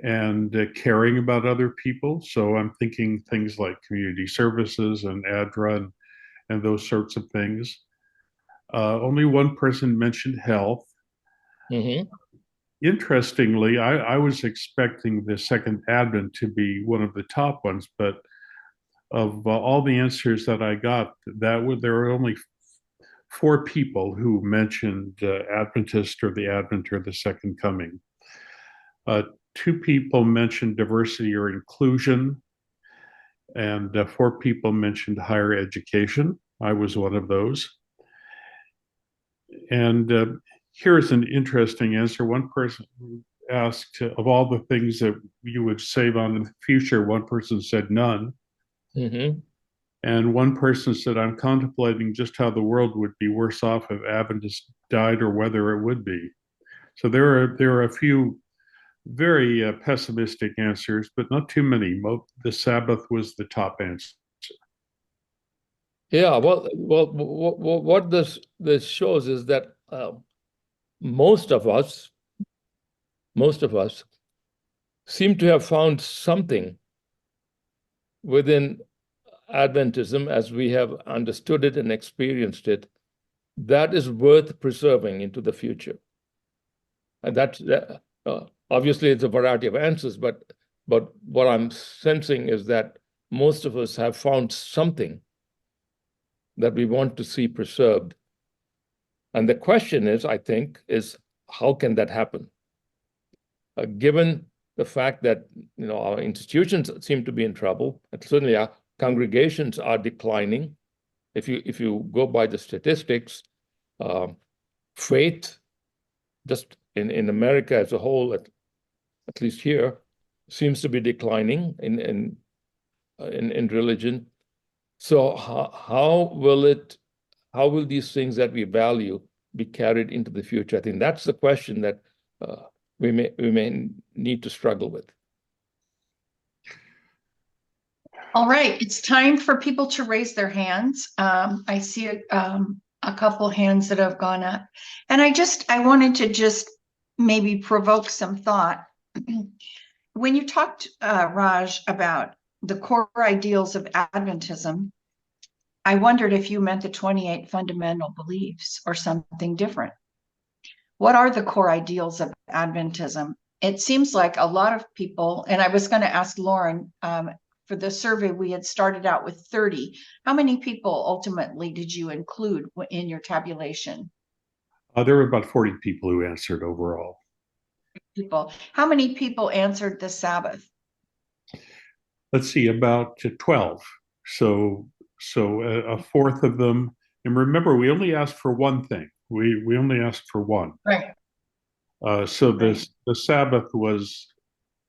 and caring about other people. So I'm thinking things like community services and ADRA and those sorts of things. Only one person mentioned health. Interestingly, I was expecting the Second Advent to be one of the top ones, but of all the answers that I got, there were only 4 people who mentioned Adventist or the Advent or the Second Coming. 2 people mentioned diversity or inclusion, and 4 people mentioned higher education. I was one of those. And here's an interesting answer. One person asked, of all the things that you would save on in the future, one person said none. And one person said, I'm contemplating just how the world would be worse off if Adventists died or whether it would be. So there are a few very pessimistic answers, but not too many. The Sabbath was the top answer. Yeah, well, what this shows is that most of us seem to have found something within Adventism, as we have understood it and experienced it, that is worth preserving into the future. And that's obviously it's a variety of answers, but what I'm sensing is that most of us have found something that we want to see preserved. And the question is, I think, is how can that happen? Given the fact that our institutions seem to be in trouble, and certainly our congregations are declining. If you go by the statistics, faith, just in America as a whole, at least here, seems to be declining in religion. So how will these things that we value be carried into the future? I think that's the question that we may need to struggle with. All right, it's time for people to raise their hands. I see a couple hands that have gone up, and I wanted to just maybe provoke some thought. When you talked, Raj, about the core ideals of Adventism, I wondered if you meant the 28 fundamental beliefs or something different. What are the core ideals of Adventism? It seems like a lot of people, and I was going to ask Lauren, for the survey, we had started out with 30. How many people ultimately did you include in your tabulation? There were about 40 people who answered overall. People. How many people answered the Sabbath? Let's see, about 12. So a fourth of them. And remember, we only asked for one thing. We only asked for one. Right. So Right. the Sabbath was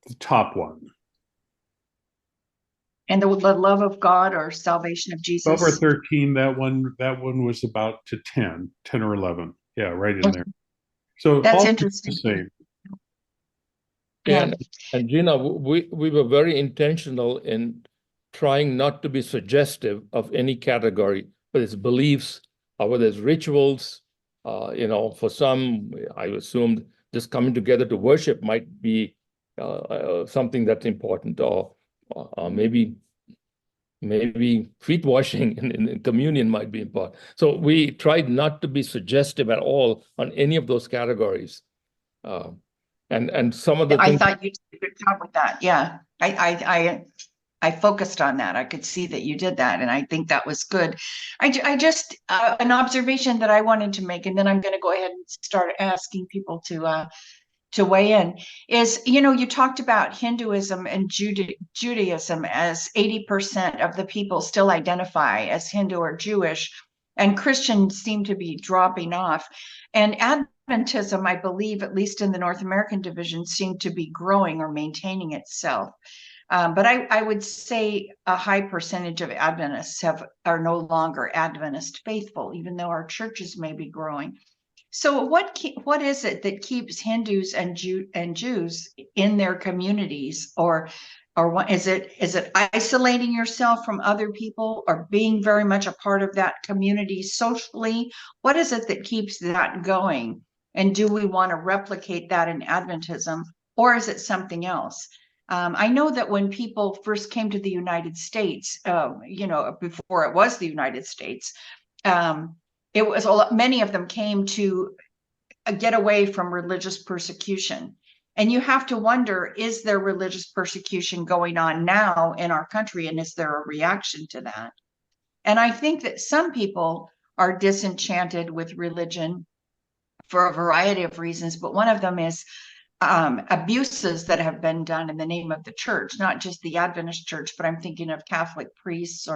the top one. And the love of God or salvation of 12 or Jesus. 13, that one was about to 10 or 11. Yeah, right in there. So That's all interesting. the same. Yeah. And Gina, we were very intentional in trying not to be suggestive of any category, whether it's beliefs or whether it's rituals. For some, I assumed just coming together to worship might be something that's important, or maybe feet washing in communion might be important. So we tried not to be suggestive at all on any of those categories. And some of the I things. thought you did a good job with that. Yeah. I focused on that. I could see that you did that, and I think that was good. I just an observation that I wanted to make, and then I'm going to go ahead and start asking people to weigh in. Is, you talked about Hinduism and Judaism as 80% of the people still identify as Hindu or Jewish, and Christians seem to be dropping off. And Adventism, I believe, at least in the North American division, seemed to be growing or maintaining itself. But I would say a high percentage of Adventists are no longer Adventist faithful, even though our churches may be growing. So what is it that keeps Hindus and Jews in their communities, or what is it isolating yourself from other people, or being very much a part of that community socially? What is it that keeps that going? And do we want to replicate that in Adventism, or is it something else? I know that when people first came to the United States, before it was the United States, it was many of them came to get away from religious persecution. And you have to wonder, is there religious persecution going on now in our country? And is there a reaction to that? And I think that some people are disenchanted with religion for a variety of reasons, but one of them is abuses that have been done in the name of the church, not just the Adventist church, but I'm thinking of Catholic priests,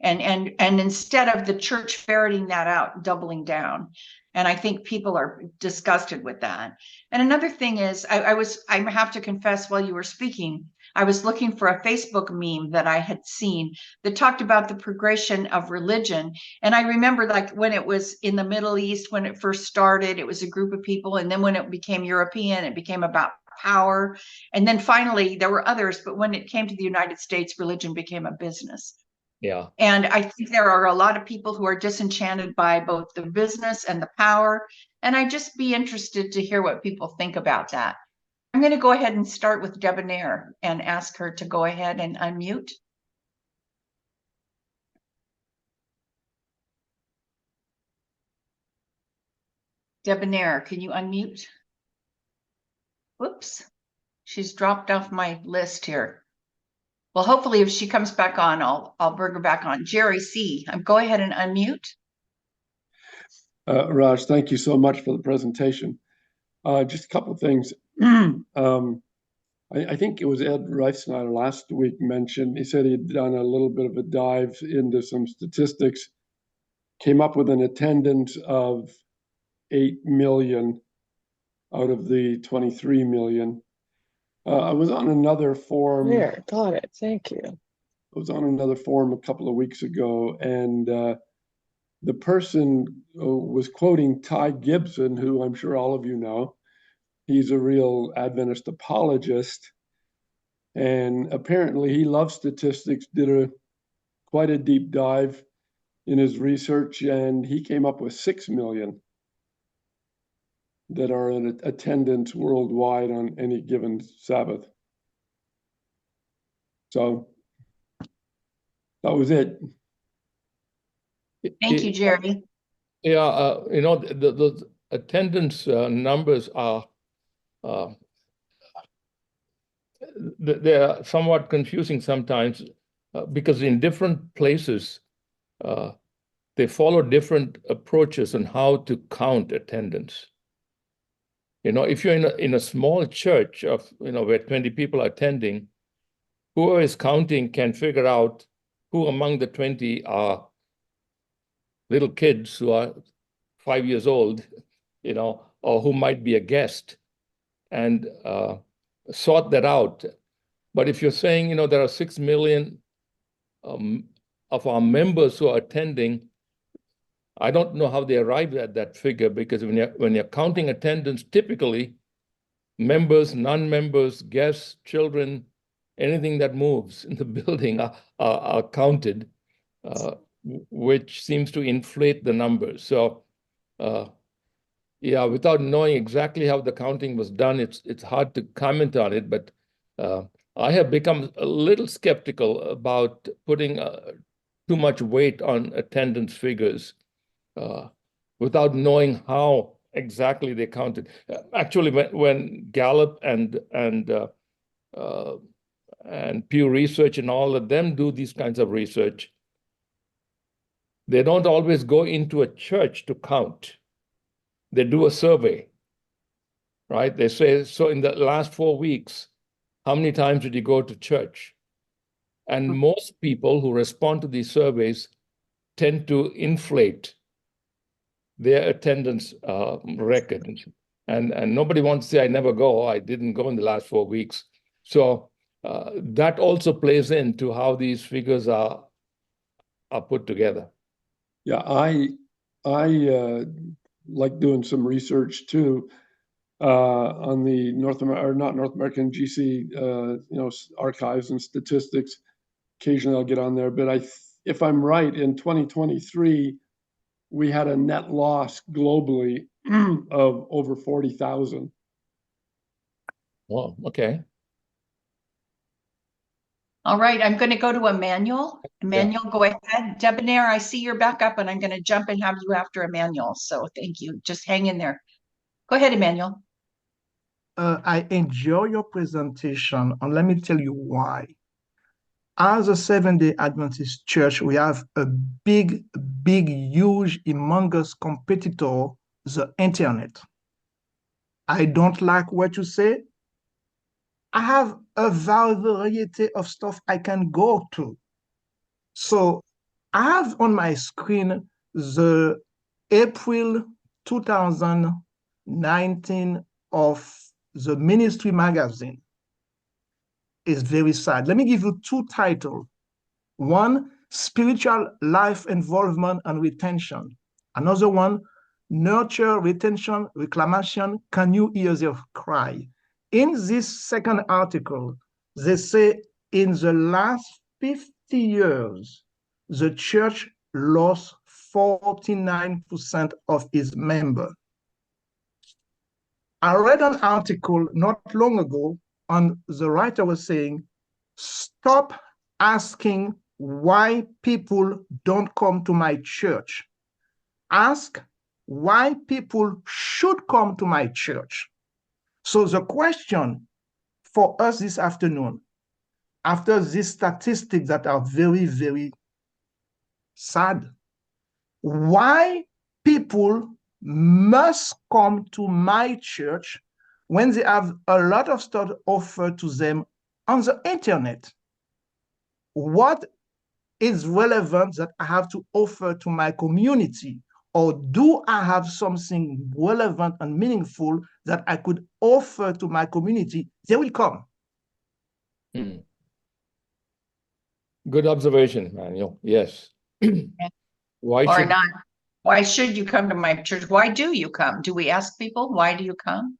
and instead of the church ferreting that out, doubling down. And I think people are disgusted with that. And another thing is, I have to confess, while you were speaking, I was looking for a Facebook meme that I had seen that talked about the progression of religion. And I remember, like, when it was in the Middle East, when it first started, it was a group of people. And then when it became European, it became about power. And then finally, there were others. But when it came to the United States, religion became a business. Yeah. And I think there are a lot of people who are disenchanted by both the business and the power. And I'd just be interested to hear what people think about that. I'm going to go ahead and start with Debonair and ask her to go ahead and unmute. Debonair, can you unmute? Whoops, she's dropped off my list here. Well, hopefully if she comes back on, I'll bring her back on. Jerry C., go ahead and unmute. Raj, thank you so much for the presentation. Just a couple of things. I think it was Ed Reifsnyder last week mentioned, he said he'd done a little bit of a dive into some statistics, came up with an attendance of 8 million out of the 23 million. I was on another forum. There, got it. Thank you. I was on another forum a couple of weeks ago, and the person was quoting Ty Gibson, who I'm sure all of you know. He's a real Adventist apologist, and apparently he loves statistics, did quite a deep dive in his research, and he came up with 6 million. that are in attendance worldwide on any given Sabbath. So that was it. Thank you, Jerry. Yeah, the attendance numbers are they're somewhat confusing sometimes because in different places they follow different approaches on how to count attendance. If you're in a small church of where 20 people are attending, whoever is counting can figure out who among the 20 are little kids who are 5 years old, or who might be a guest, and sort that out. But if you're saying, there are 6 million of our members who are attending, I don't know how they arrived at that figure, because when you're counting attendance, typically members, non-members, guests, children, anything that moves in the building are counted, which seems to inflate the numbers. So, yeah, without knowing exactly how the counting was done, it's hard to comment on it. But I have become a little skeptical about putting too much weight on attendance figures without knowing how exactly they counted. Actually, when Gallup and Pew Research and all of them do these kinds of research, they don't always go into a church to count. They do a survey, right? They say, so in the last 4 weeks, how many times did you go to church? And most people who respond to these surveys tend to inflate their attendance record. And nobody wants to say, I never go, I didn't go in the last 4 weeks. So that also plays into how these figures are put together. Yeah, I like doing some research too on the North American GC archives and statistics. Occasionally I'll get on there, but if I'm right, in 2023 we had a net loss globally of over 40,000. Oh, okay. All right, I'm going to go to Emmanuel. Emmanuel, go ahead. Debonair, I see you're back up, and I'm going to jump and have you after Emmanuel. So thank you. Just hang in there. Go ahead, Emmanuel. I enjoy your presentation, and let me tell you why. As a Seventh-day Adventist church, we have a big, huge, humongous competitor, the internet. I don't like what you say. I have a variety of stuff I can go to. So I have on my screen the April 2019 of the Ministry magazine. Is very sad. Let me give you 2 titles. One, Spiritual Life Involvement and Retention. Another one, Nurture, Retention, Reclamation, Can You Hear Their Cry? In this second article, they say in the last 50 years, the church lost 49% of its members. I read an article not long ago, and the writer was saying, stop asking why people don't come to my church. Ask why people should come to my church. So the question for us this afternoon, after these statistics that are very, very sad, why people must come to my church when they have a lot of stuff offered to them on the internet? What is relevant that I have to offer to my community? Or do I have something relevant and meaningful that I could offer to my community? They will come. Good observation, Manuel. Yes. Why should you come to my church? Why do you come? Do we ask people, why do you come?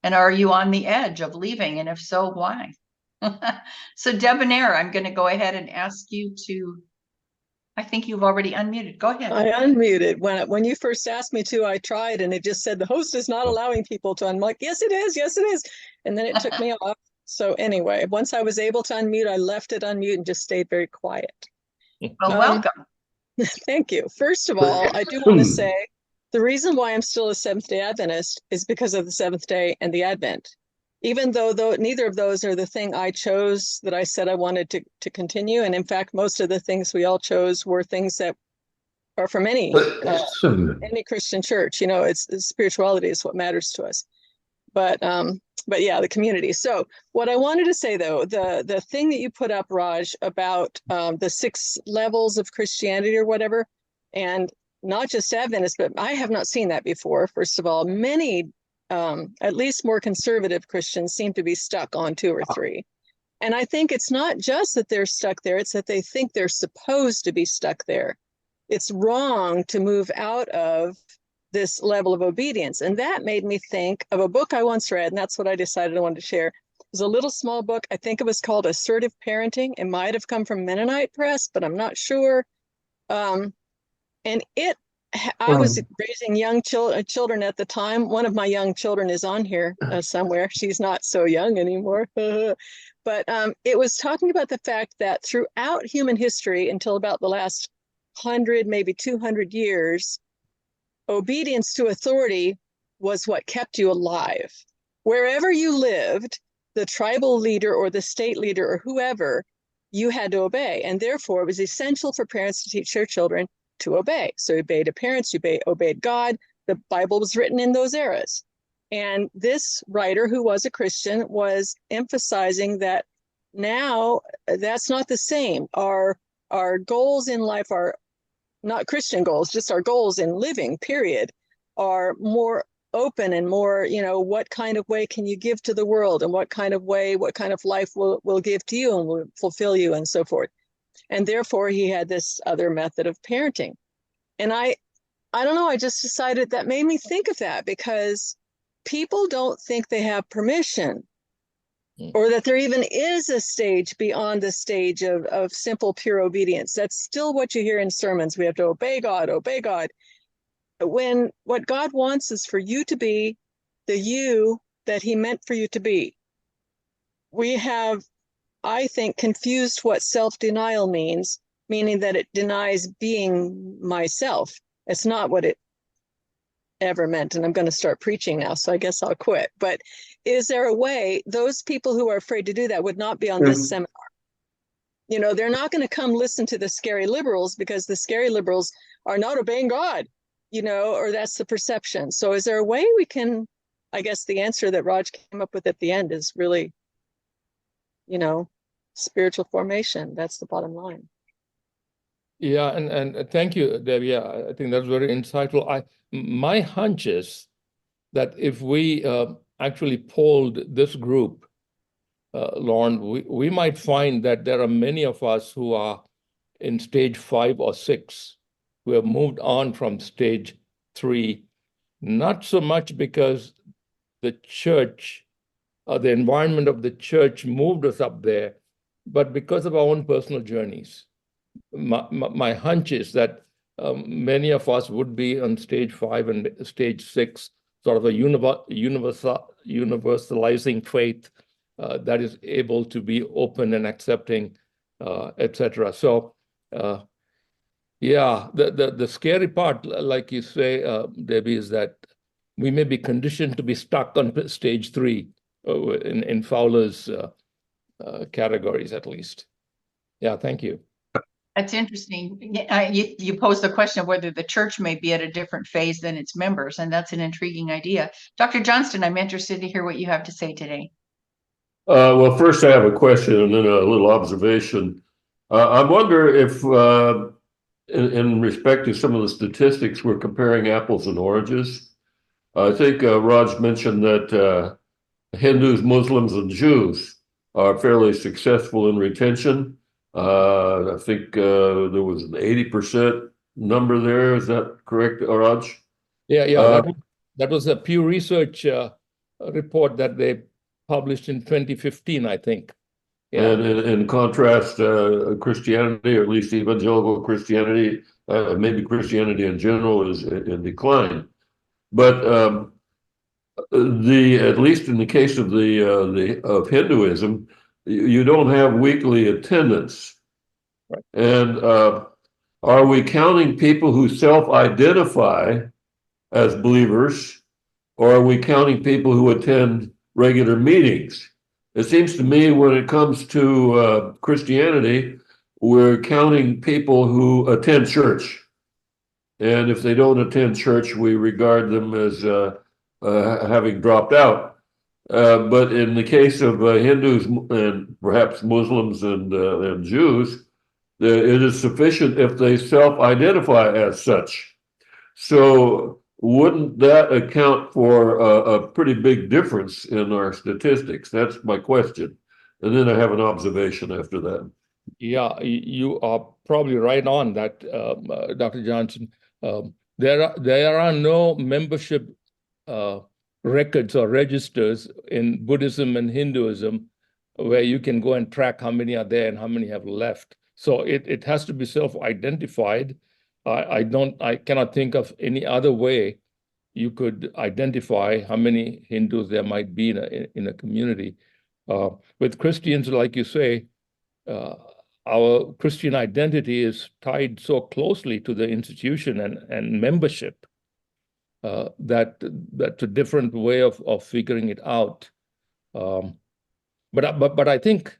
And are you on the edge of leaving? And if so, why? So Debonair, I'm going to go ahead and ask you to I think you've already unmuted. Go ahead. I unmuted. When you first asked me to, I tried and it just said the host is not allowing people to. I'm like, yes, it is. Yes, it is. And then it took me off. So anyway, once I was able to unmute, I left it unmute and just stayed very quiet. Well, welcome. Thank you. First of all, I do want to say the reason why I'm still a Seventh-day Adventist is because of the seventh day and the Advent. Even though neither of those are the thing I chose that I said I wanted to continue. And in fact, most of the things we all chose were things that are from any Christian church. You know, it's spirituality is what matters to us. But yeah, the community. So what I wanted to say, though, the thing that you put up, Raj, about the 6 levels of Christianity or whatever, and not just Adventists, but I have not seen that before. First of all, many, at least more conservative Christians seem to be stuck on 2 or 3. And I think it's not just that they're stuck there, it's that they think they're supposed to be stuck there. It's wrong to move out of this level of obedience. And that made me think of a book I once read, and that's what I decided I wanted to share. It was a little small book. I think it was called Assertive Parenting. It might have come from Mennonite Press, but I'm not sure. And I was raising young children at the time. One of my young children is on here somewhere. She's not so young anymore. But it was talking about the fact that throughout human history, until about the last 100, maybe 200 years, obedience to authority was what kept you alive. Wherever you lived, the tribal leader or the state leader or whoever, you had to obey. And therefore, it was essential for parents to teach their children to obey. So you obeyed the parents, you obeyed God. The Bible was written in those eras. And this writer, who was a Christian, was emphasizing that now that's not the same. Our goals in life are not Christian goals, just our goals in living, period, are more open and more, what kind of way can you give to the world, and what kind of life will give to you and will fulfill you, and so forth. And therefore, he had this other method of parenting. And I don't know, I just decided that made me think of that, because people don't think they have permission, or that there even is a stage beyond the stage of simple, pure obedience. That's still what you hear in sermons. We have to obey God, obey God. When what God wants is for you to be the you that he meant for you to be. We have, I think, confused what self-denial means, meaning that it denies being myself. It's not what it ever meant. And I'm going to start preaching now, so I guess I'll quit. But is there a way those people who are afraid to do that would not be on this seminar? They're not going to come listen to the scary liberals, because the scary liberals are not obeying God, or that's the perception. So is there a way we can, I guess the answer that Raj came up with at the end is really, spiritual formation. That's the bottom line. Yeah, and thank you, Debbie. Yeah, I think that's very insightful. My hunch is that if we actually polled this group, Lauren, we might find that there are many of us who are in stage 5 or 6, who have moved on from stage 3, not so much because the church or the environment of the church moved us up there, but because of our own personal journeys. My hunch is that many of us would be on stage 5 and stage 6, sort of a universalizing faith that is able to be open and accepting, etc. So, yeah, the scary part, like you say, Debbie, is that we may be conditioned to be stuck on stage 3 in Fowler's categories, at least. Yeah, thank you. That's interesting. You posed the question of whether the church may be at a different phase than its members, and that's an intriguing idea. Dr. Johnston, I'm interested to hear what you have to say today. Well, first I have a question and then a little observation. I wonder if, in respect to some of the statistics, we're comparing apples and oranges. I think Raj mentioned that Hindus, Muslims, and Jews are fairly successful in retention. I think there was an 80% number there. Is that correct, Raj? Yeah. That was a Pew Research report that they published in 2015, I think. Yeah. And in contrast, Christianity, or at least evangelical Christianity, maybe Christianity in general, is in decline. But at least in the case of of Hinduism, you don't have weekly attendance. Right. And are we counting people who self-identify as believers, or are we counting people who attend regular meetings? It seems to me when it comes to Christianity, we're counting people who attend church. And if they don't attend church, we regard them as having dropped out. But in the case of Hindus and perhaps Muslims and Jews, it is sufficient if they self-identify as such. So wouldn't that account for a pretty big difference in our statistics? That's my question. And then I have an observation after that. Yeah, you are probably right on that, Dr. Johnson. There are no membership records or registers in Buddhism and Hinduism where you can go and track how many are there and how many have left. So it has to be self-identified. I cannot think of any other way you could identify how many Hindus there might be in a community. With Christians, like you say, our Christian identity is tied so closely to the institution and membership that's a different way of figuring it out. But I think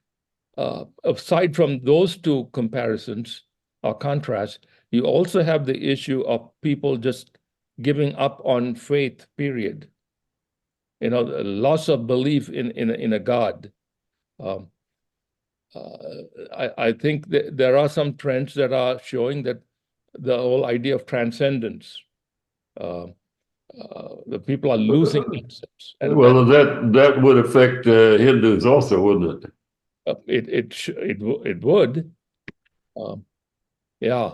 aside from those two comparisons or contrasts, you also have the issue of people just giving up on faith, period. You know, the loss of belief in a God. I think that there are some trends that are showing that the whole idea of transcendence, the people are losing themselves. Well, that would affect Hindus also, wouldn't it? It would. Yeah.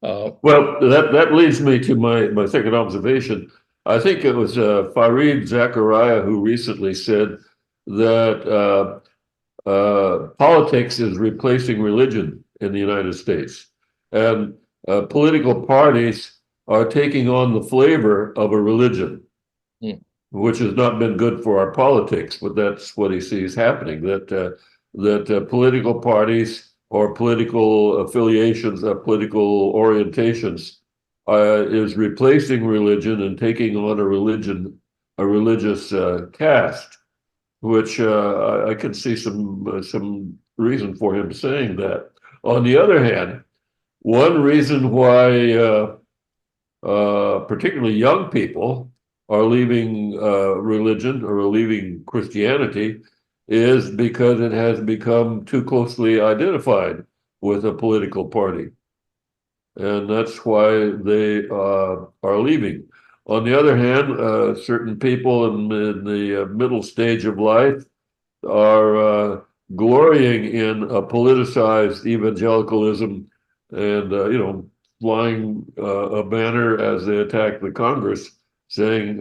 Well, that leads me to my second observation. I think it was Fareed Zakaria who recently said that politics is replacing religion in the United States, and political parties are taking on the flavor of a religion, which has not been good for our politics. But that's what he sees happening. That political parties or political affiliations, political orientations, is replacing religion and taking on a religious caste. Which I can see some reason for him saying that. On the other hand, one reason why particularly young people are leaving religion or leaving Christianity is because it has become too closely identified with a political party. And that's why they are leaving. On the other hand, certain people in the middle stage of life are glorying in a politicized evangelicalism and, flying a banner as they attack the Congress, saying,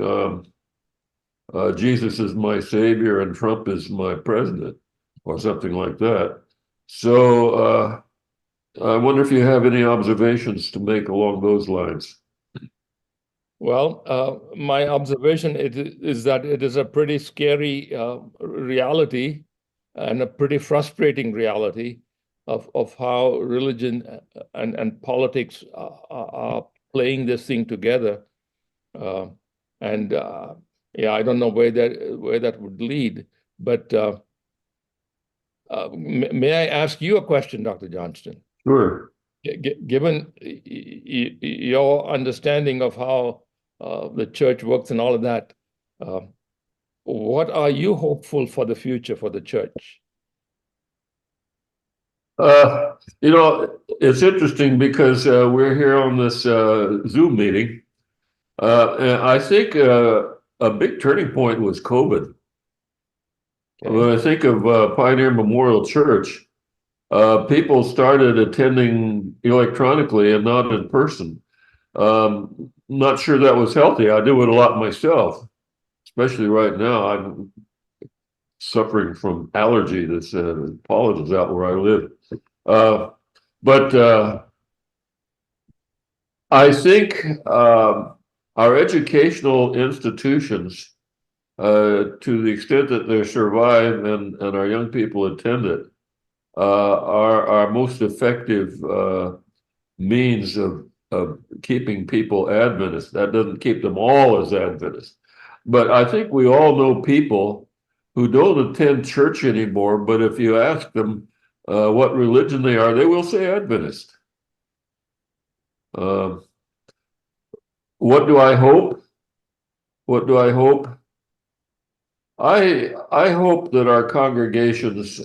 Jesus is my savior and Trump is my president, or something like that. So I wonder if you have any observations to make along those lines. Well, my observation is that it is a pretty scary reality and a pretty frustrating reality of how religion and politics are playing this thing together. Yeah, I don't know where that would lead. But may I ask you a question, Dr. Johnston? Sure. Given your understanding of how the church works and all of that, what are you hopeful for the future for the church? It's interesting because we're here on this Zoom meeting. And I think a big turning point was COVID. Okay. When I think of Pioneer Memorial Church, people started attending electronically and not in person. Not sure that was healthy. I do it a lot myself, especially right now. I'm suffering from allergy. This pollen is out where I live. But I think our educational institutions, to the extent that they survive and our young people attend it, are our most effective means of keeping people Adventists. That doesn't keep them all as Adventists. But I think we all know people who don't attend church anymore, but if you ask them what religion they are, they will say Adventist. What do I hope? What do I hope? I hope that our congregations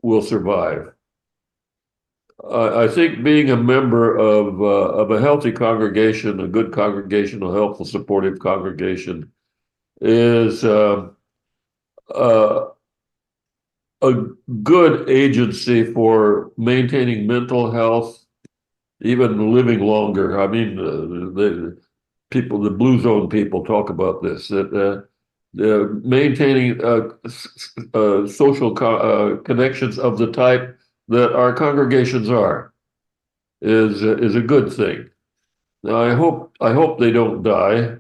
will survive. I think being a member of a healthy congregation, a good congregation, a helpful, supportive congregation, is a good agency for maintaining mental health, even living longer. I mean, the blue zone people talk about this, that maintaining social connections of the type that our congregations are is a good thing. Now, I hope they don't die,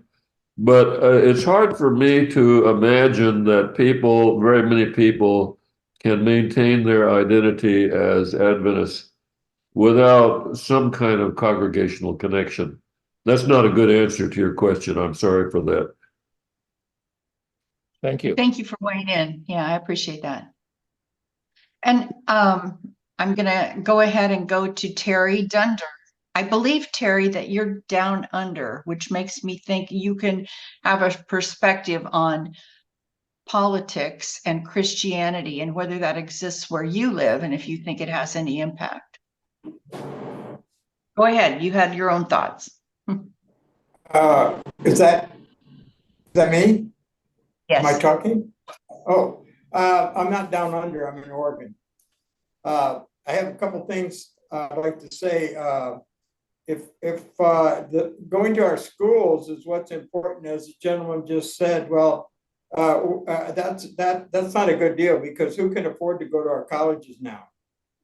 but it's hard for me to imagine that very many people can maintain their identity as Adventists without some kind of congregational connection. That's not a good answer to your question. I'm sorry for that. Thank you. Thank you for weighing in. Yeah, I appreciate that. And I'm going to go ahead and go to Terry Dunder. I believe, Terry, that you're down under, which makes me think you can have a perspective on politics and Christianity and whether that exists where you live and if you think it has any impact. Go ahead. You had your own thoughts. Is that me? Yes. Am I talking? Oh, I'm not down under. I'm in Oregon. I have a couple things I'd like to say. If going to our schools is what's important, as the gentleman just said, well, that's not a good deal, because who can afford to go to our colleges now?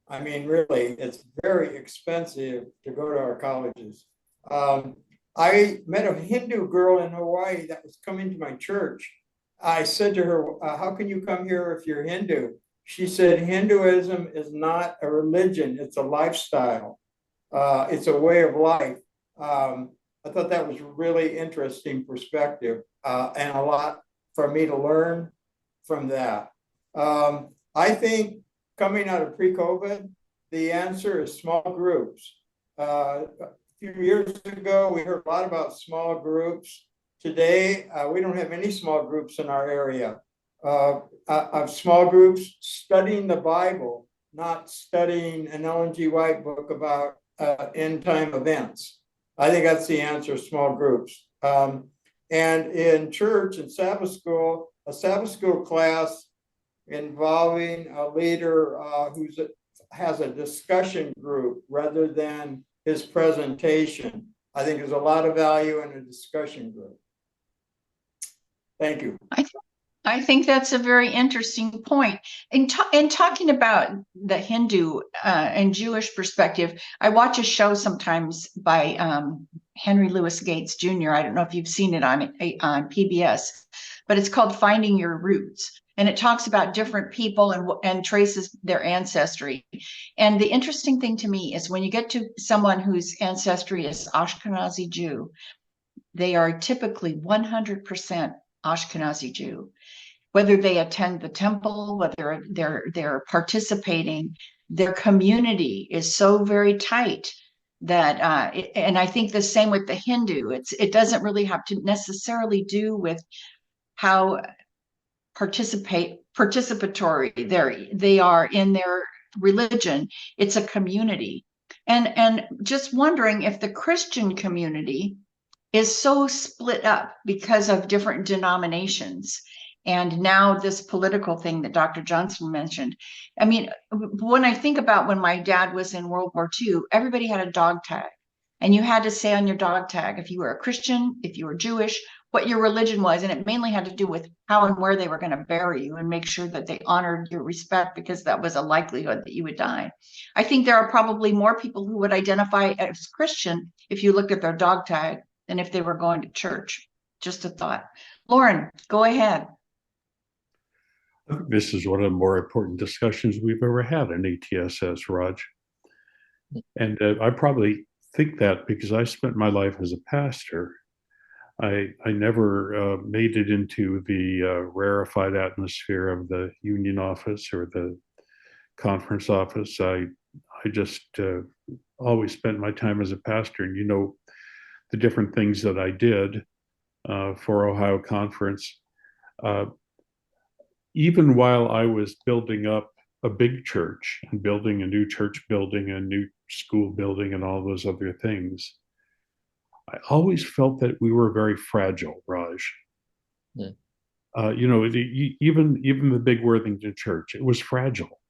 I mean, really, it's very expensive to go to our colleges. I met a Hindu girl in Hawaii that was coming to my church. I said to her, how can you come here if you're Hindu? She said, Hinduism is not a religion, it's a lifestyle. It's a way of life. I thought that was a really interesting perspective, and a lot for me to learn from that. I think coming out of pre-COVID, the answer is small groups. A few years ago, we heard a lot about small groups. Today, we don't have any small groups in our area. Of small groups studying the Bible, not studying an Ellen G. White book about end time events. I think that's the answer, small groups. And in church and Sabbath school, a Sabbath school class involving a leader who has a discussion group rather than his presentation. I think there's a lot of value in a discussion group. Thank you. I think that's a very interesting point. In talking about the Hindu and Jewish perspective, I watch a show sometimes by Henry Louis Gates Jr. I don't know if you've seen it on PBS, but it's called Finding Your Roots. And it talks about different people and traces their ancestry. And the interesting thing to me is when you get to someone whose ancestry is Ashkenazi Jew, they are typically 100% Ashkenazi Jew. Whether they attend the temple, whether they're participating, their community is so very tight that, and I think the same with the Hindu. It doesn't really have to necessarily do with how participatory they are in their religion. It's a community, and just wondering if the Christian community is so split up because of different denominations. And now this political thing that Dr. Johnson mentioned. I mean, when I think about when my dad was in World War II, everybody had a dog tag. And you had to say on your dog tag if you were a Christian, if you were Jewish, what your religion was, and it mainly had to do with how and where they were going to bury you and make sure that they honored your respect, because that was a likelihood that you would die. I think there are probably more people who would identify as Christian if you looked at their dog tag than if they were going to church. Just a thought. Lauren, go ahead. This is one of the more important discussions we've ever had in ATSS, Raj. And I probably think that because I spent my life as a pastor. I never made it into the rarefied atmosphere of the union office or the conference office. I just always spent my time as a pastor, and the different things that I did for Ohio Conference. Even while I was building up a big church and building a new church building, a new school building, and all those other things, I always felt that we were very fragile, Raj. Yeah. Even the big Worthington Church, it was fragile.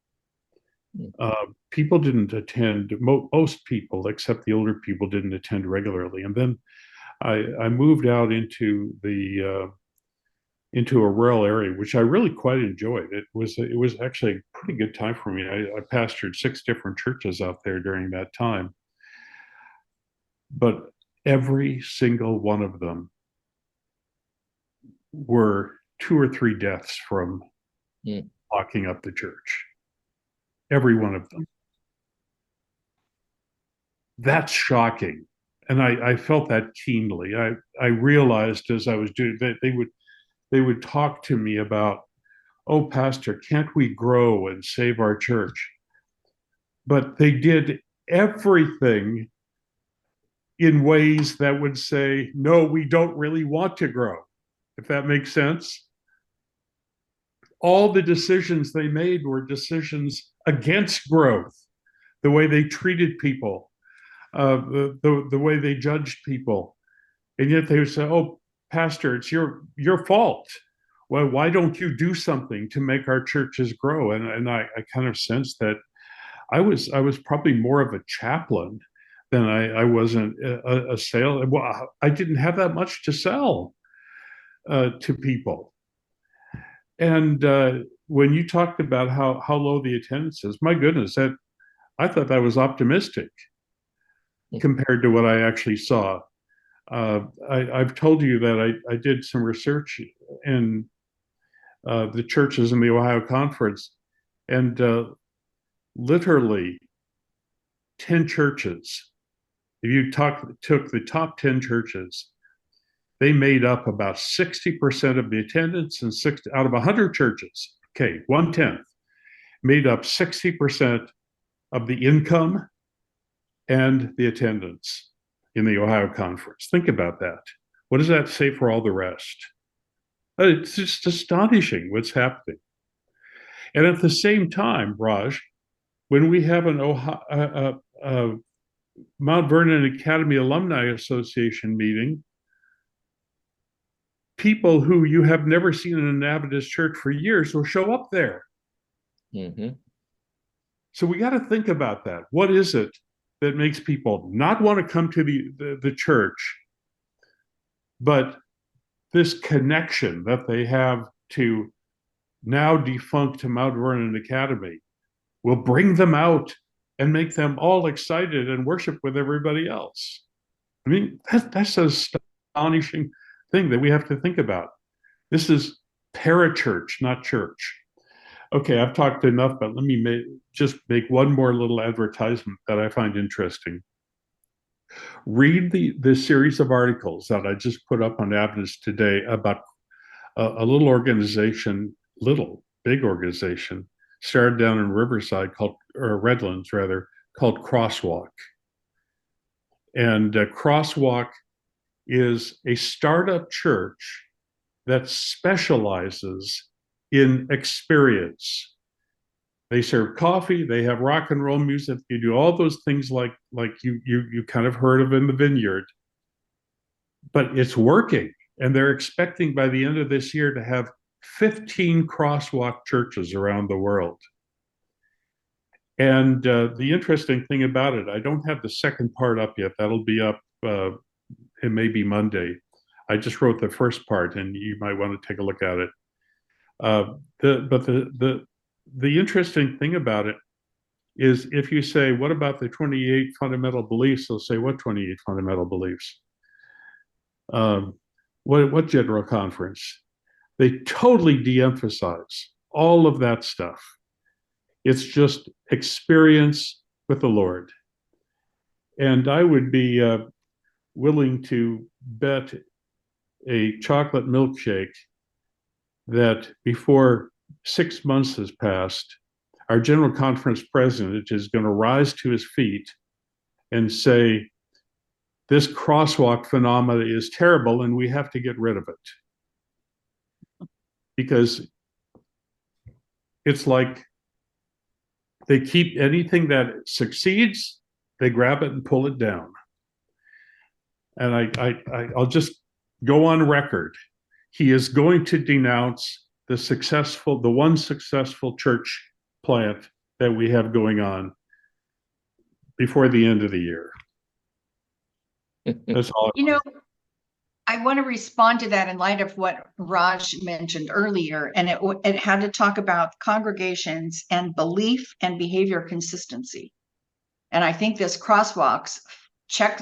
People didn't attend. Most people, except the older people, didn't attend regularly. And then I moved out into a rural area, which I really quite enjoyed. It was actually a pretty good time for me. I pastored 6 different churches out there during that time. But every single one of them were 2 or 3 deaths from locking up the church. Every one of them. That's shocking. And I felt that keenly. I realized as I was doing that they would talk to me about, oh, Pastor, can't we grow and save our church? But they did everything in ways that would say, no, we don't really want to grow, if that makes sense. All the decisions they made were decisions against growth, the way they treated people, the way they judged people. And yet they would say, oh, Pastor, it's your fault. Well, why don't you do something to make our churches grow? And I kind of sensed that I was probably more of a chaplain than I wasn't a sale. Well, I didn't have that much to sell to people. And when you talked about how low the attendance is, my goodness, I thought that was optimistic compared to what I actually saw. I've told you that I did some research in the churches in the Ohio Conference, and literally 10 churches. If you took the top 10 churches, they made up about 60% of the attendance, and 60 out of 100 churches, okay, 1/10, made up 60% of the income and the attendance in the Ohio Conference. Think about that. What does that say for all the rest? It's just astonishing what's happening. And at the same time, Raj, when we have an Mount Vernon Academy Alumni Association meeting, people who you have never seen in an Adventist church for years will show up there. Mm-hmm. So we got to think about that. What is it that makes people not want to come to the church, but this connection that they have to now defunct Mount Vernon Academy will bring them out and make them all excited and worship with everybody else? I mean, that's an astonishing thing that we have to think about. This is parachurch, not church. Okay, I've talked enough, but let me just make one more little advertisement that I find interesting. Read the series of articles that I just put up on Adventist Today about a little organization, big organization, started down in Riverside Redlands rather, called Crosswalk. And Crosswalk is a startup church that specializes in experience. They serve coffee, they have rock and roll music, they do all those things like you kind of heard of in the Vineyard. But it's working, and they're expecting by the end of this year to have 15 Crosswalk churches around the world. And the interesting thing about it, I don't have the second part up yet. That'll be up, it may be Monday. I just wrote the first part, and you might want to take a look at it. The interesting thing about it is if you say, what about the 28 fundamental beliefs? They'll say, what 28 fundamental beliefs? What general conference? They totally de-emphasize all of that stuff. It's just experience with the Lord. And I would be willing to bet a chocolate milkshake that before 6 months has passed, our General Conference president is going to rise to his feet and say, this crosswalk phenomenon is terrible and we have to get rid of it. Because it's like they keep anything that succeeds, they grab it and pull it down. And I'll just go on record. He is going to denounce the one successful church plant that we have going on before the end of the year. That's all. I want to respond to that in light of what Raj mentioned earlier, and it had to talk about congregations and belief and behavior consistency. And I think this crosswalks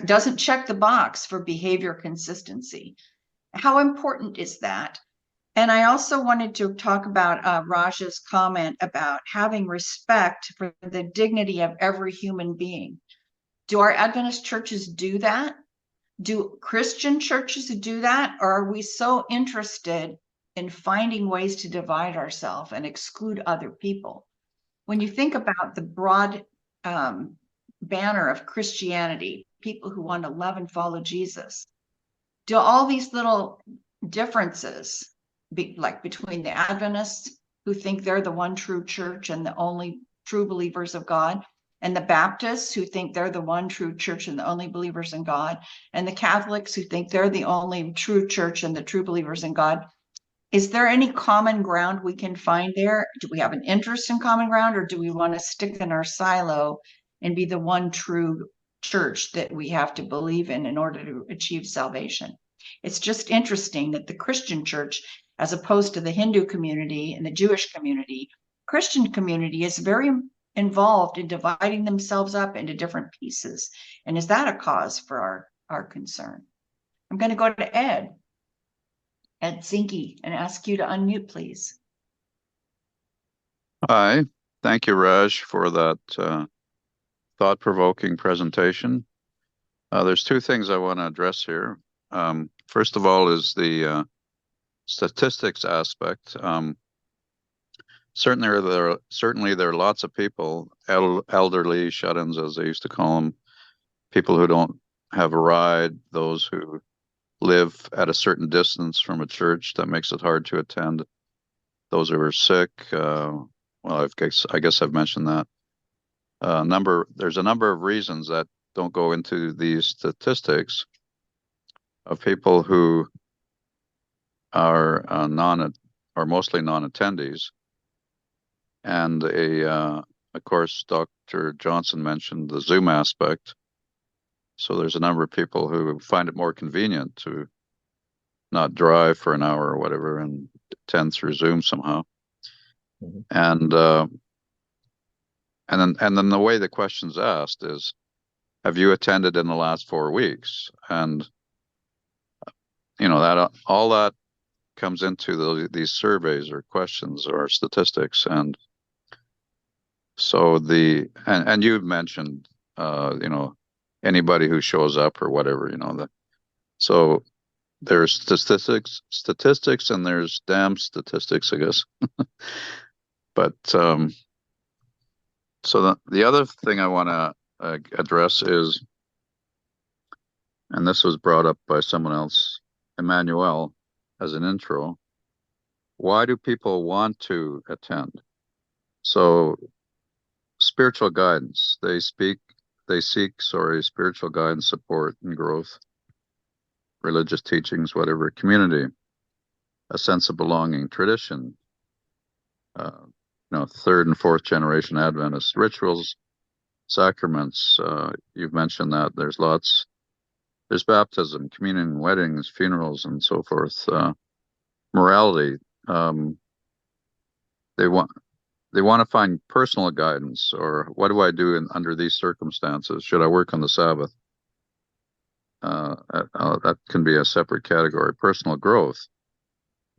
doesn't check the box for behavior consistency. How important is that? And I also wanted to talk about Raj's comment about having respect for the dignity of every human being. Do our Adventist churches do that? Do Christian churches do that? Or are we so interested in finding ways to divide ourselves and exclude other people? When you think about the broad banner of Christianity, people who want to love and follow Jesus, do all these little differences, like between the Adventists who think they're the one true church and the only true believers of God, and the Baptists who think they're the one true church and the only believers in God, and the Catholics who think they're the only true church and the true believers in God, is there any common ground we can find there? Do we have an interest in common ground, or do we want to stick in our silo and be the one true church that we have to believe in order to achieve salvation? It's just interesting that the Christian church, as opposed to the Hindu community and the Jewish community, Christian community is very involved in dividing themselves up into different pieces. And is that a cause for our concern? I'm going to go to Ed Zinke, and ask you to unmute, please. Hi, thank you, Raj, for that thought-provoking presentation. There's two things I want to address here. First of all is the statistics aspect. Certainly there are lots of people, elderly shut-ins, as they used to call them, people who don't have a ride, those who live at a certain distance from a church that makes it hard to attend, those who are sick. Well, I guess I've mentioned that. There's a number of reasons that don't go into these statistics of people who are mostly non-attendees. And of course, Dr. Johnson mentioned the Zoom aspect. So there's a number of people who find it more convenient to not drive for an hour or whatever and attend through Zoom somehow. Mm-hmm. And then the way the question's asked is, have you attended in the last 4 weeks? And that all that comes into these surveys or questions or statistics. And so and you've mentioned anybody who shows up or whatever, so there's statistics and there's damn statistics, I guess. But so the other thing I want to address is, and this was brought up by someone else, Emmanuel, as an intro, why do people want to attend? So spiritual guidance, they seek spiritual guidance, support and growth, religious teachings, whatever, community, a sense of belonging, tradition, third and fourth generation Adventist, rituals, sacraments. You've mentioned that there's lots, there's baptism, communion, weddings, funerals, and so forth. Morality. They want to find personal guidance, or what do I do under these circumstances? Should I work on the Sabbath? That can be a separate category. Personal growth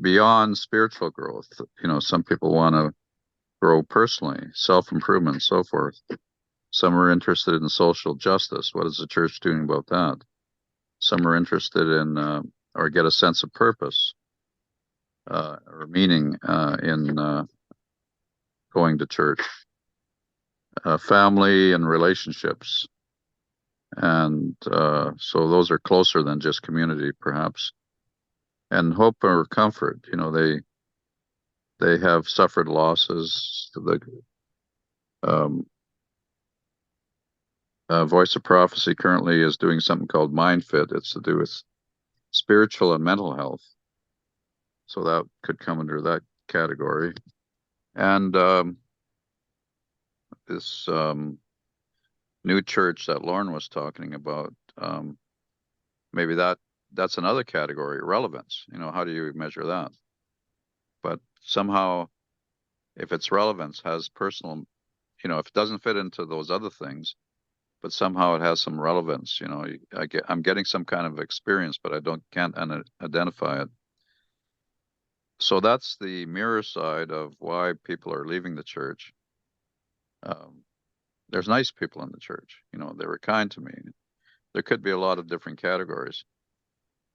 beyond spiritual growth. Some people want to grow personally, self-improvement, and so forth. Some are interested in social justice. What is the church doing about that? Some are interested in or get a sense of purpose or meaning in going to church. Family and relationships. And so those are closer than just community, perhaps. And hope or comfort. They have suffered losses. The Voice of Prophecy currently is doing something called Mind Fit. It's to do with spiritual and mental health. So that could come under that category. And this new church that Lauren was talking about, maybe that's another category, relevance. How do you measure that? But somehow, if its relevance has personal, if it doesn't fit into those other things, but somehow it has some relevance, I'm getting some kind of experience, but I can't identify it. So that's the mirror side of why people are leaving the church. There's nice people in the church, they were kind to me. There could be a lot of different categories.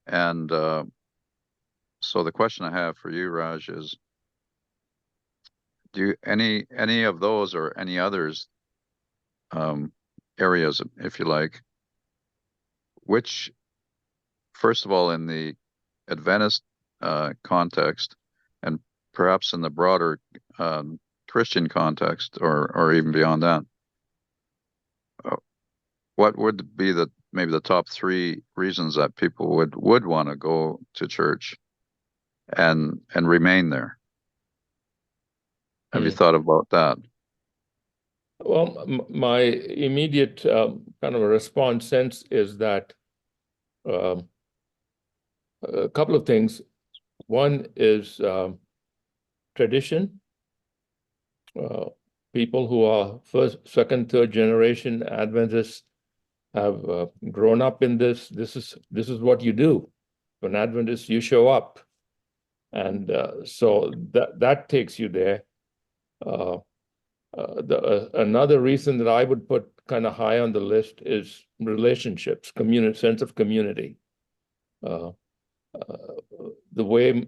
And so the question I have for you, Raj, is do any of those or any others areas, if you like, which, first of all, in the Adventist context, and perhaps in the broader Christian context, or even beyond that, what would be maybe the top 3 reasons that people would want to go to church and remain there? Have you thought about that? Well, my immediate kind of a response sense is that a couple of things. One is tradition. People who are first, second, third generation Adventists have grown up in this. This is what you do. When Adventist, you show up, and so that takes you there. Another reason that I would put kind of high on the list is relationships, sense of community. The way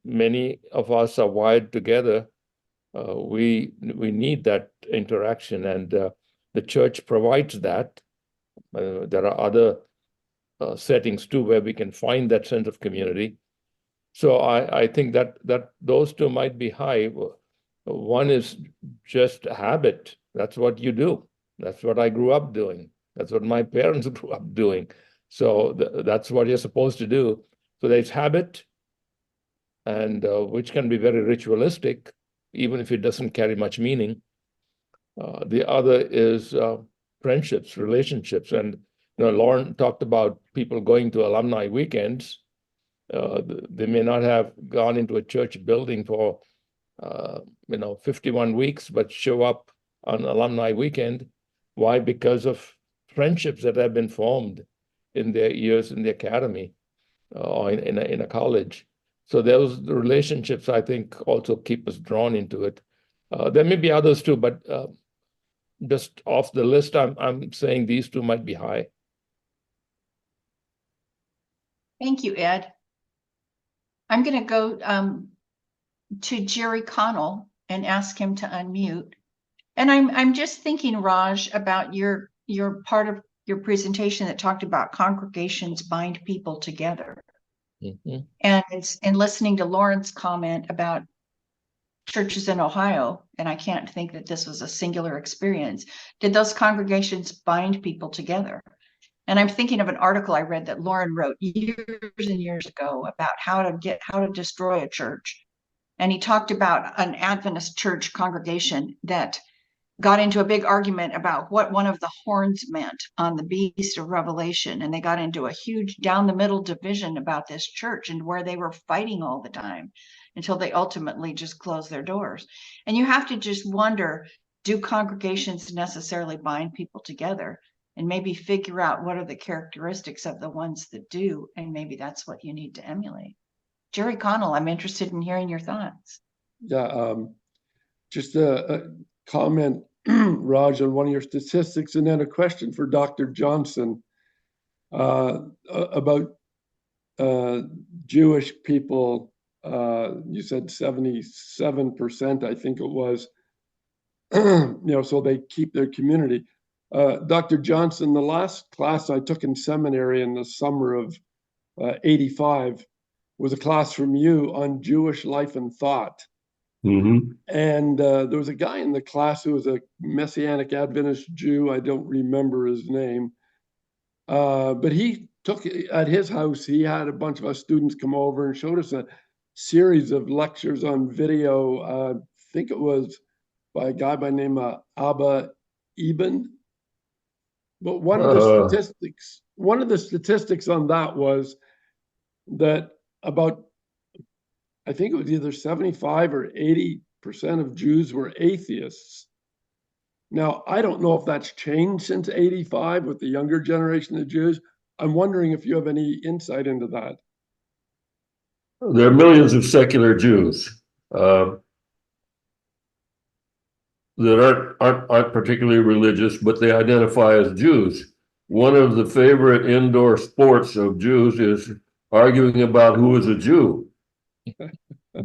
many of us are wired together, we need that interaction, and the church provides that. There are other settings too where we can find that sense of community. So I think that those two might be high. One is just habit. That's what you do. That's what I grew up doing. That's what my parents grew up doing. So that's what you're supposed to do. So there's habit, and which can be very ritualistic, even if it doesn't carry much meaning. The other is friendships, relationships. And Lauren talked about people going to alumni weekends. They may not have gone into a church building for 51 weeks, but show up on alumni weekend. Why? Because of friendships that have been formed in their years in the academy or in a college. So those relationships, I think, also keep us drawn into it. There may be others too, but just off the list, I'm saying these two might be high. Thank you, Ed. I'm going to go to Jerry Connell and ask him to unmute. And I'm just thinking, Raj, about your part of your presentation that talked about congregations bind people together. Mm-hmm. And listening to Lauren's comment about churches in Ohio, and I can't think that this was a singular experience. Did those congregations bind people together? And I'm thinking of an article I read that Lauren wrote years and years ago about how to destroy a church. And he talked about an Adventist church congregation that got into a big argument about what one of the horns meant on the beast of Revelation. And they got into a huge down the middle division about this church and where they were fighting all the time until they ultimately just closed their doors. And you have to just wonder, do congregations necessarily bind people together? And maybe figure out what are the characteristics of the ones that do. And maybe that's what you need to emulate. Jerry Connell, I'm interested in hearing your thoughts. Yeah, just a comment, Raj, on one of your statistics, and then a question for Dr. Johnson about Jewish people. You said 77%, I think it was, so they keep their community. Dr. Johnson, the last class I took in seminary in the summer of 85 was a class from you on Jewish life and thought. Mm-hmm. And there was a guy in the class who was a Messianic Adventist Jew. I don't remember his name. But he took, at his house, he had a bunch of us students come over and showed us a series of lectures on video. I think it was by a guy by the name of Abba Eben. But one of the statistics on that was that about, I think it was either 75 or 80% of Jews were atheists. Now, I don't know if that's changed since 85 with the younger generation of Jews. I'm wondering if you have any insight into that. There are millions of secular Jews that aren't particularly religious, but they identify as Jews. One of the favorite indoor sports of Jews is arguing about who is a Jew.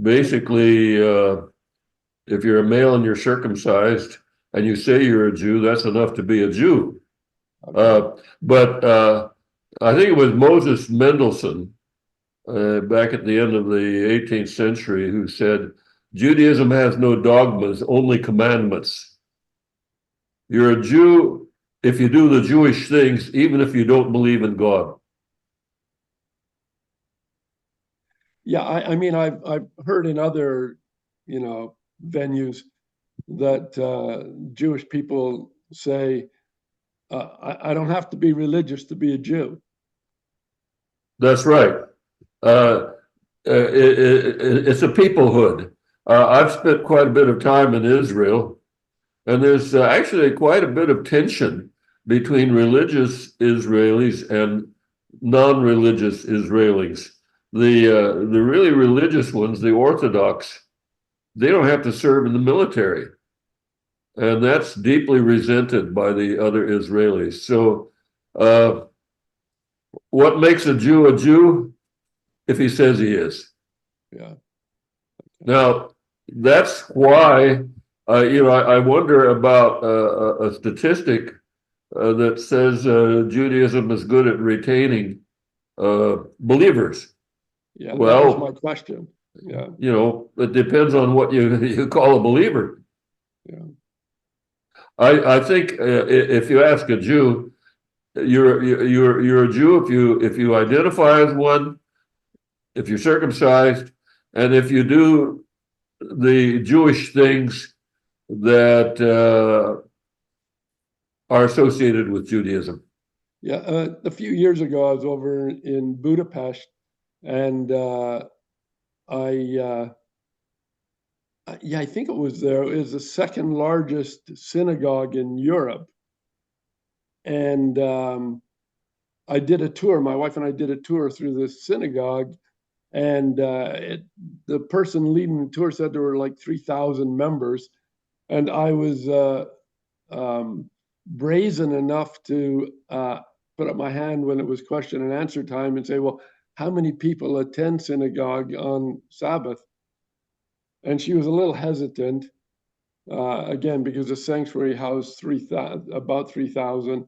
Basically, if you're a male and you're circumcised and you say you're a Jew, that's enough to be a Jew. Okay. But I think it was Moses Mendelssohn back at the end of the 18th century who said, Judaism has no dogmas, only commandments. You're a Jew if you do the Jewish things, even if you don't believe in God. Yeah, I mean, I've heard in other, venues that Jewish people say, I don't have to be religious to be a Jew. That's right. It's a peoplehood. I've spent quite a bit of time in Israel, and there's actually quite a bit of tension between religious Israelis and non-religious Israelis. The really religious ones, the Orthodox, they don't have to serve in the military. And that's deeply resented by the other Israelis. So what makes a Jew? If he says he is. Yeah. Now, that's why, I wonder about a statistic that says Judaism is good at retaining believers. Yeah, that well, was my question. Yeah. It depends on what you call a believer. Yeah. I think if you ask a Jew, you're a Jew if you identify as one, if you're circumcised, and if you do the Jewish things that are associated with Judaism. Yeah, a few years ago, I was over in Budapest, and I think it was there. It was the second largest synagogue in Europe, and I did a tour. My wife and I did a tour through this synagogue, and the person leading the tour said there were like 3,000 members, and I was brazen enough to put up my hand when it was question and answer time and say, well, how many people attend synagogue on Sabbath? And she was a little hesitant, again, because the sanctuary housed about 3,000.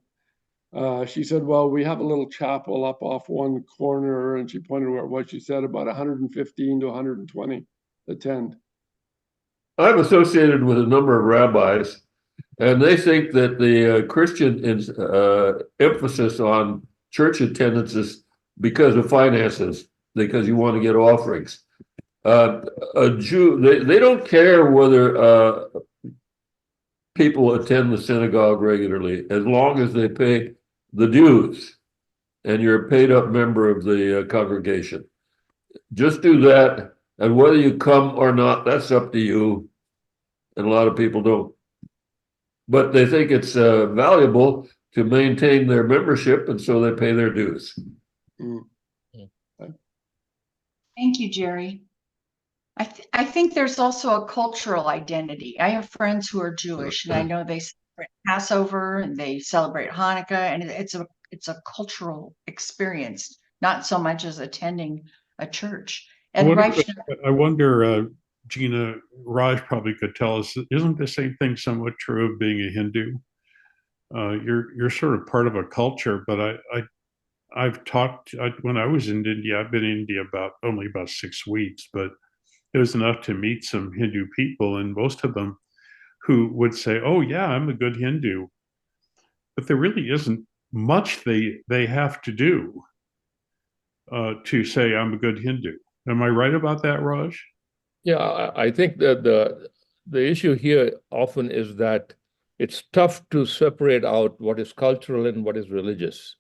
She said, well, we have a little chapel up off one corner, and she pointed where it was. She said about 115 to 120 attend. I'm associated with a number of rabbis, and they think that the Christian emphasis on church attendance is because of finances, because you want to get offerings. A Jew, they don't care whether people attend the synagogue regularly, as long as they pay the dues and you're a paid up member of the congregation. Just do that, and whether you come or not, that's up to you. And a lot of people don't. But they think it's valuable to maintain their membership, and so they pay their dues. Thank you, Jerry. I think there's also a cultural identity. I have friends who are Jewish, and I know they celebrate Passover and they celebrate Hanukkah, and it's a cultural experience, not so much as attending a church. And I wonder, Gina, Raj probably could tell us, isn't the same thing somewhat true of being a Hindu? You're sort of part of a culture, but I've talked, when I was in India, I've been in India only about 6 weeks, but it was enough to meet some Hindu people, and most of them who would say, oh yeah, I'm a good Hindu. But there really isn't much they have to do to say I'm a good Hindu. Am I right about that, Raj? Yeah, I think that the issue here often is that it's tough to separate out what is cultural and what is religious.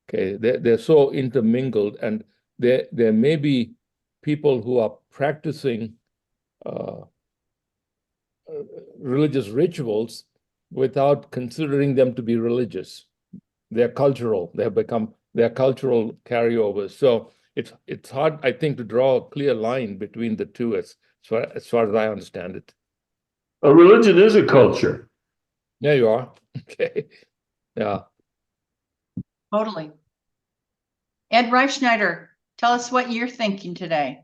Okay, they're so intermingled, and there may be people who are practicing religious rituals without considering them to be religious. They're cultural. They're cultural carryovers. So it's hard, I think, to draw a clear line between the two as far as I understand it. A religion is a culture. There you are. Okay. Yeah. totally. Ed Reifschneider, tell us what you're thinking today.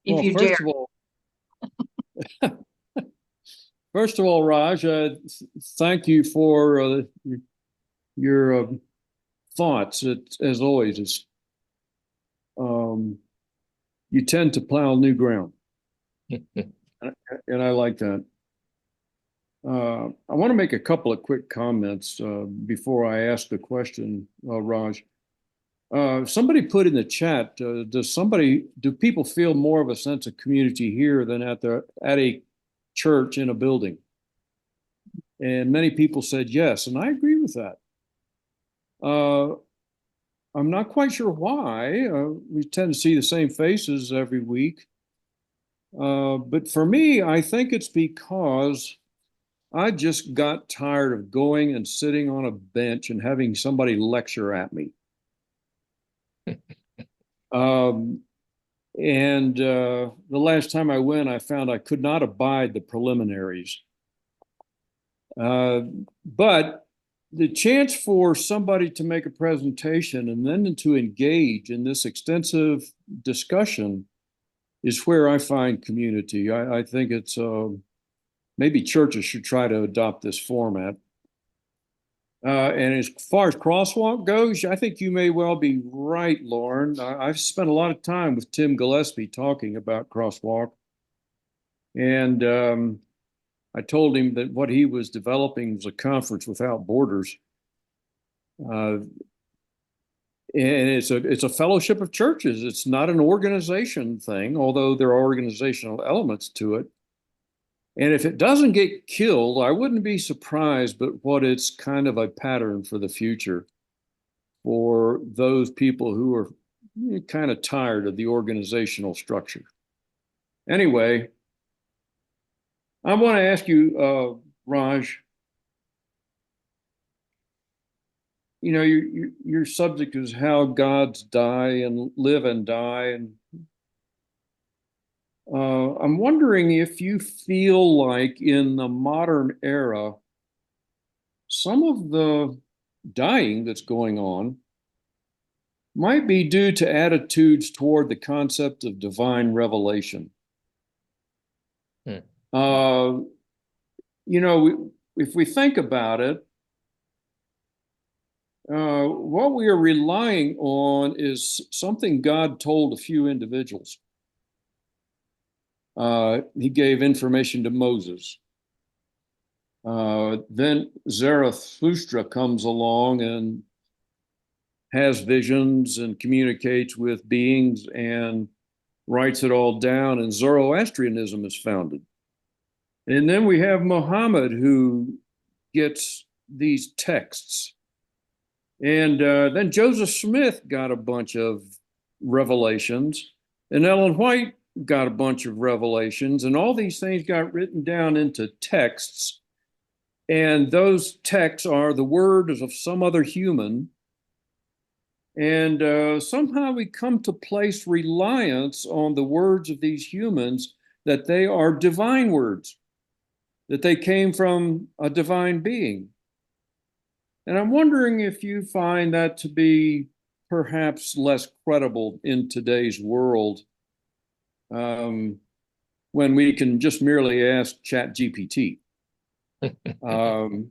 If Well, you dare. First of all, Raj, thank you for your thoughts. As always, you tend to plow new ground, and I like that. I want to make a couple of quick comments before I ask the question, Raj. Somebody put in the chat, do people feel more of a sense of community here than at a church in a building? And many people said yes, and I agree with that. I'm not quite sure why. We tend to see the same faces every week. But for me, I think it's because I just got tired of going and sitting on a bench and having somebody lecture at me. The last time I went, I found I could not abide the preliminaries. But the chance for somebody to make a presentation and then to engage in this extensive discussion is where I find community. I think it's maybe churches should try to adopt this format. And as far as crosswalk goes, I think you may well be right, Lauren. I've spent a lot of time with Tim Gillespie talking about crosswalk. And I told him that what he was developing was a conference without borders. And it's a fellowship of churches. It's not an organization thing, although there are organizational elements to it. And if it doesn't get killed, I wouldn't be surprised, but what it's kind of a pattern for the future for those people who are kind of tired of the organizational structure. Anyway, I want to ask you, Raj, your subject is how gods die and live and die. And I'm wondering if you feel like in the modern era, some of the dying that's going on might be due to attitudes toward the concept of divine revelation. If we think about it, what we are relying on is something God told a few individuals. He gave information to Moses. Then Zarathustra comes along and has visions and communicates with beings and writes it all down, and Zoroastrianism is founded. And then we have Muhammad, who gets these texts. And then Joseph Smith got a bunch of revelations, and Ellen White got a bunch of revelations, and all these things got written down into texts. And those texts are the words of some other human. And somehow we come to place reliance on the words of these humans, that they are divine words, that they came from a divine being. And I'm wondering if you find that to be perhaps less credible in today's world, when we can just merely ask ChatGPT. Do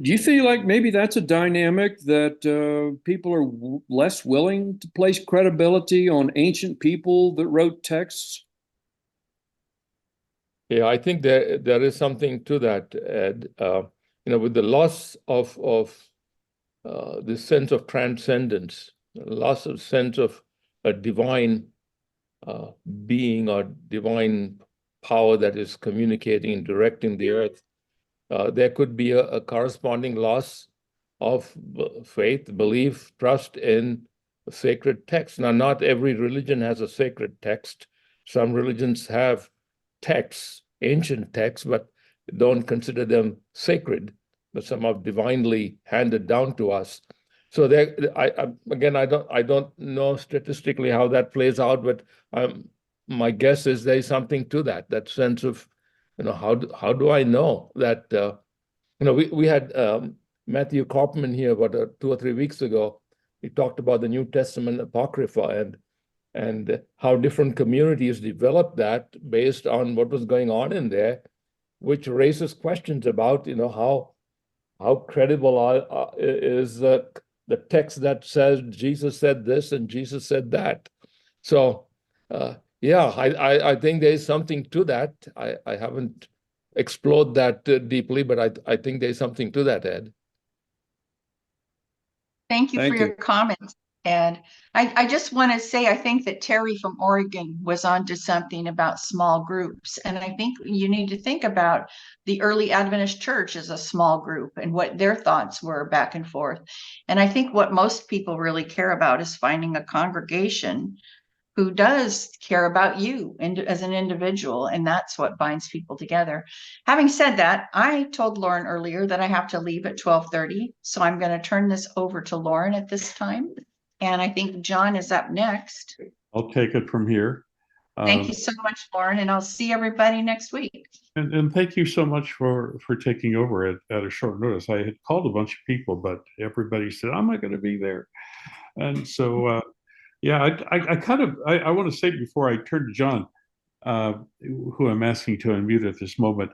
you feel like maybe that's a dynamic that people are less willing to place credibility on ancient people that wrote texts? Yeah, I think there is something to that, Ed. With the loss of this sense of transcendence, loss of sense of a divine being or divine power that is communicating and directing the earth, there could be a corresponding loss of faith, belief, trust in sacred text. Now, not every religion has a sacred text. Some religions have texts, ancient texts, but don't consider them sacred, but some are divinely handed down to us. So there, I don't know statistically how that plays out, but my guess is there's something to that sense of, how do I know that? We had Matthew Kopman here about 2 or 3 weeks ago. He talked about the New Testament Apocrypha and how different communities developed that based on what was going on in there, which raises questions about, how credible is the text that says Jesus said this and Jesus said that. So, yeah, I think there's something to that. I haven't explored that deeply, but I think there's something to that, Ed. Thank you for your comments. And I just want to say, I think that Terry from Oregon was onto something about small groups. And I think you need to think about the early Adventist church as a small group and what their thoughts were back and forth. And I think what most people really care about is finding a congregation who does care about you as an individual, and that's what binds people together. Having said that, I told Lauren earlier that I have to leave at 12:30, so I'm going to turn this over to Lauren at this time, and I think John is up next. I'll take it from here. Thank you so much, Lauren, and I'll see everybody next week. And thank you so much for taking over at a short notice. I had called a bunch of people, but everybody said, I'm not going to be there. And so, yeah, I want to say before I turn to John, who I'm asking to unmute at this moment,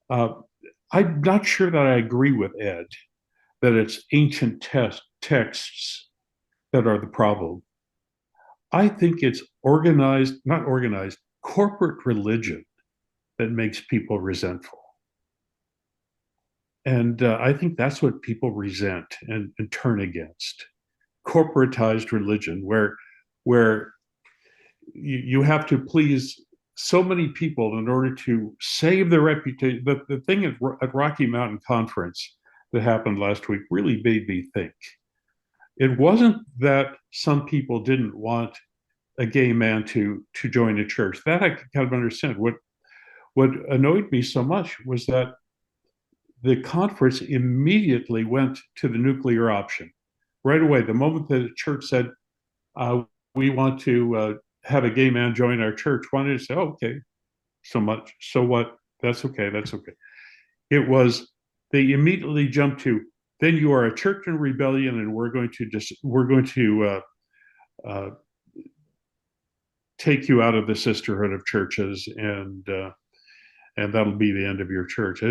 I'm not sure that I agree with Ed that it's ancient texts that are the problem. I think it's not organized, corporate religion that makes people resentful. And I think that's what people resent and turn against. Corporatized religion, where you have to please so many people in order to save their reputation. The thing at Rocky Mountain Conference that happened last week really made me think. It wasn't that some people didn't want a gay man to join a church. That I could kind of understand. What annoyed me so much was that the conference immediately went to the nuclear option. Right away, the moment the church said, we want to have a gay man join our church, wanted to say, oh, okay, so much, so what? That's okay. It was, they immediately jumped to, then you are a church in rebellion, and we're going to take you out of the sisterhood of churches, and that'll be the end of your church.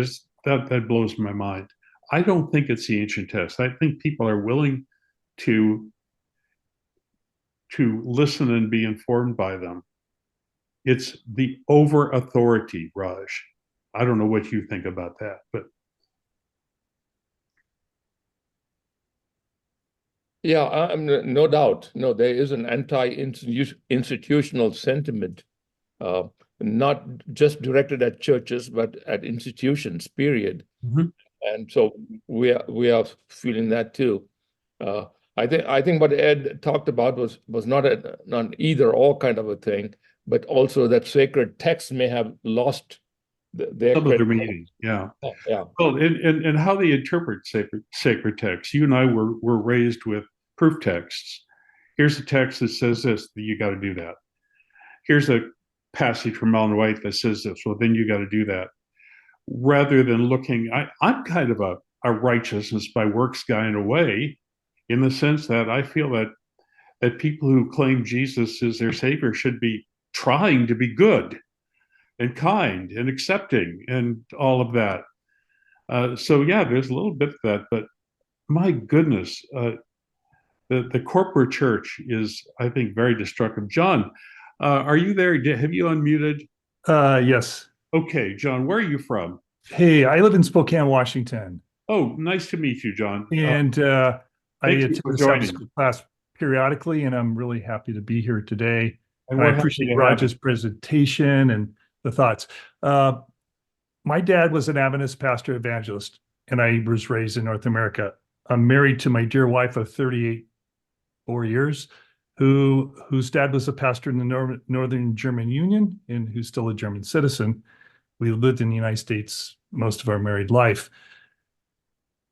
That blows my mind. I don't think it's the ancient text. I think people are willing to listen and be informed by them. It's the over authority, Raj. I don't know what you think about that, but yeah, no doubt. No, there is an anti-institutional sentiment not just directed at churches, but at institutions, period. Mhm. And so we are feeling that too. I think what Ed talked about was not an either or kind of a thing, but also that sacred texts may have lost their Some of their credibility. meaning, yeah. Yeah. Well, and how they interpret sacred texts. You and I were raised with proof texts. Here's a text that says this, that you got to do that. Here's a passage from Ellen White that says this, well, then you got to do that. Rather than looking, I'm kind of a righteousness by works guy in a way, in the sense that I feel that people who claim Jesus as their savior should be trying to be good and kind and accepting and all of that. So yeah, there's a little bit of that, but my goodness, the corporate church is, I think, very destructive. John, are you there? Have you unmuted? Yes. Okay, John, where are you from? Hey, I live in Spokane, Washington, Oh, nice to meet you, John. and I thank you attend for the Sabbath joining. school class periodically, and I'm really happy to be here today. And I we're happy appreciate to have Roger's you. presentation and the thoughts. My dad was an Adventist pastor evangelist, and I was raised in North America. I'm married to my dear wife of 34 years, whose dad was a pastor in the Northern German Union and who's still a German citizen. We lived in the United States most of our married life.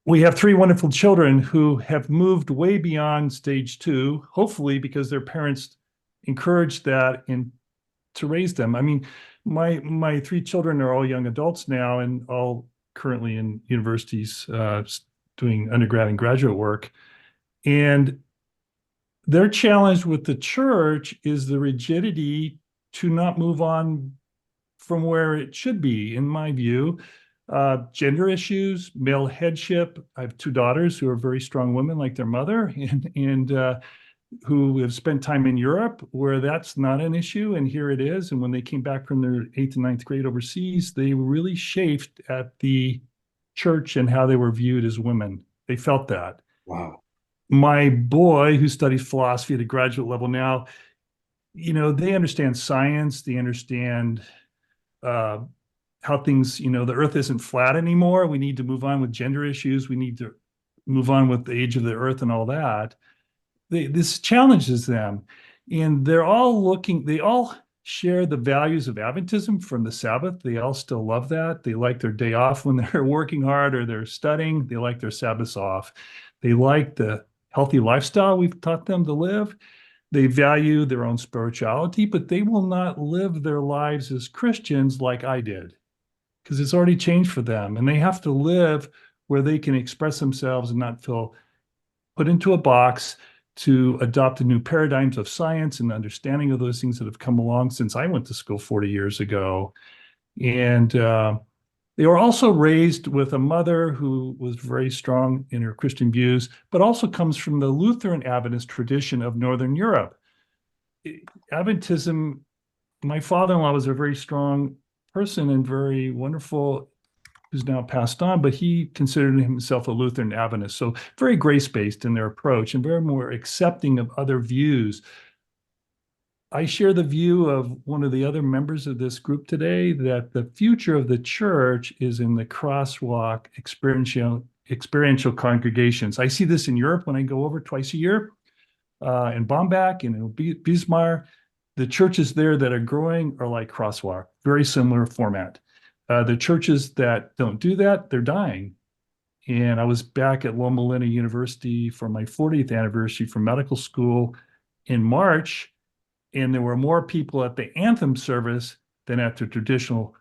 We have 3 wonderful children who have moved way beyond stage 2, hopefully because their parents encouraged that and to raise them. I mean, my 3 children are all young adults now and all currently in universities doing undergrad and graduate work. And their challenge with the church is the rigidity to not move on from where it should be, in my view. Gender issues, male headship. I have 2 daughters who are very strong women like their mother, and who have spent time in Europe where that's not an issue, and here it is. And when they came back from their 8th and 9th grade overseas, they were really chafed at the church and how they were viewed as women. They felt that. Wow. My boy, who studies philosophy at a graduate level now, they understand science, they understand how things, the earth isn't flat anymore. We need to move on with gender issues. We need to move on with the age of the earth and all that. This challenges them. And they all share the values of Adventism from the Sabbath. They all still love that. They like their day off when they're working hard or they're studying. They like their Sabbaths off. They like the healthy lifestyle we've taught them to live. They value their own spirituality, but they will not live their lives as Christians like I did, because it's already changed for them. And they have to live where they can express themselves and not feel put into a box, to adopt the new paradigms of science and understanding of those things that have come along since I went to school 40 years ago. And they were also raised with a mother who was very strong in her Christian views, but also comes from the Lutheran Adventist tradition of Northern Europe. Adventism, my father-in-law was a very strong person and very wonderful, who's now passed on, but he considered himself a Lutheran Adventist. So very grace-based in their approach and very more accepting of other views. I share the view of one of the other members of this group today that the future of the church is in the crosswalk experiential congregations. I see this in Europe when I go over twice a year, in Bamberg and in Wismar. The churches there that are growing are like crosswalk, very similar format. The churches that don't do that, they're dying. And I was back at Loma Linda University for my 40th anniversary for medical school in March, and there were more people at the anthem service than at the traditional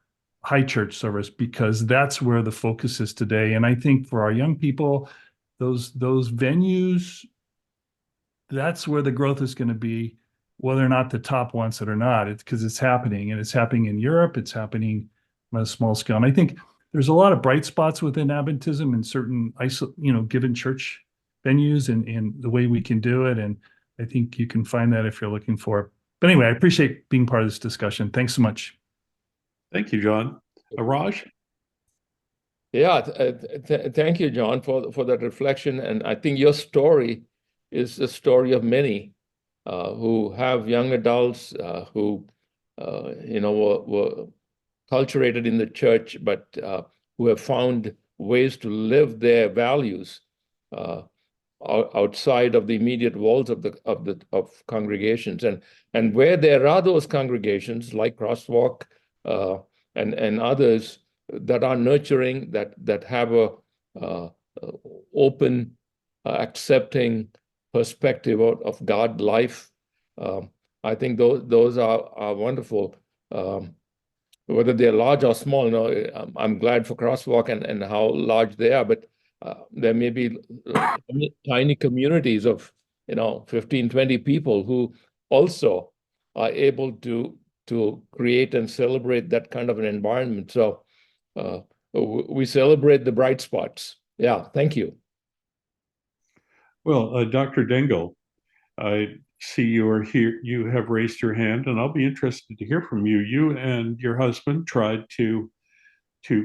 high church service, because that's where the focus is today. And I think for our young people, those venues, that's where the growth is going to be, whether or not the top ones it or not. It's because it's happening, and it's happening in Europe. It's happening on a small scale. And I think there's a lot of bright spots within Adventism and certain, given church venues and the way we can do it. And I think you can find that if you're looking for it. But anyway, I appreciate being part of this discussion. Thanks so much. Thank you, John. Raj? Yeah, thank you, John, for that reflection. And I think your story is the story of many who have young adults who were culturated in the church, but who have found ways to live their values outside of the immediate walls of congregations, and where there are those congregations like Crosswalk and others that are nurturing, that have a open, accepting perspective of God life. I think those are wonderful. Whether they're large or small, I'm glad for Crosswalk and how large they are, but there may be tiny communities of 15, 20 people who also are able to create and celebrate that kind of an environment. So we celebrate the bright spots. Yeah, thank you. Well, Dr. Dingle, I see you are here. You have raised your hand, and I'll be interested to hear from you. You and your husband tried to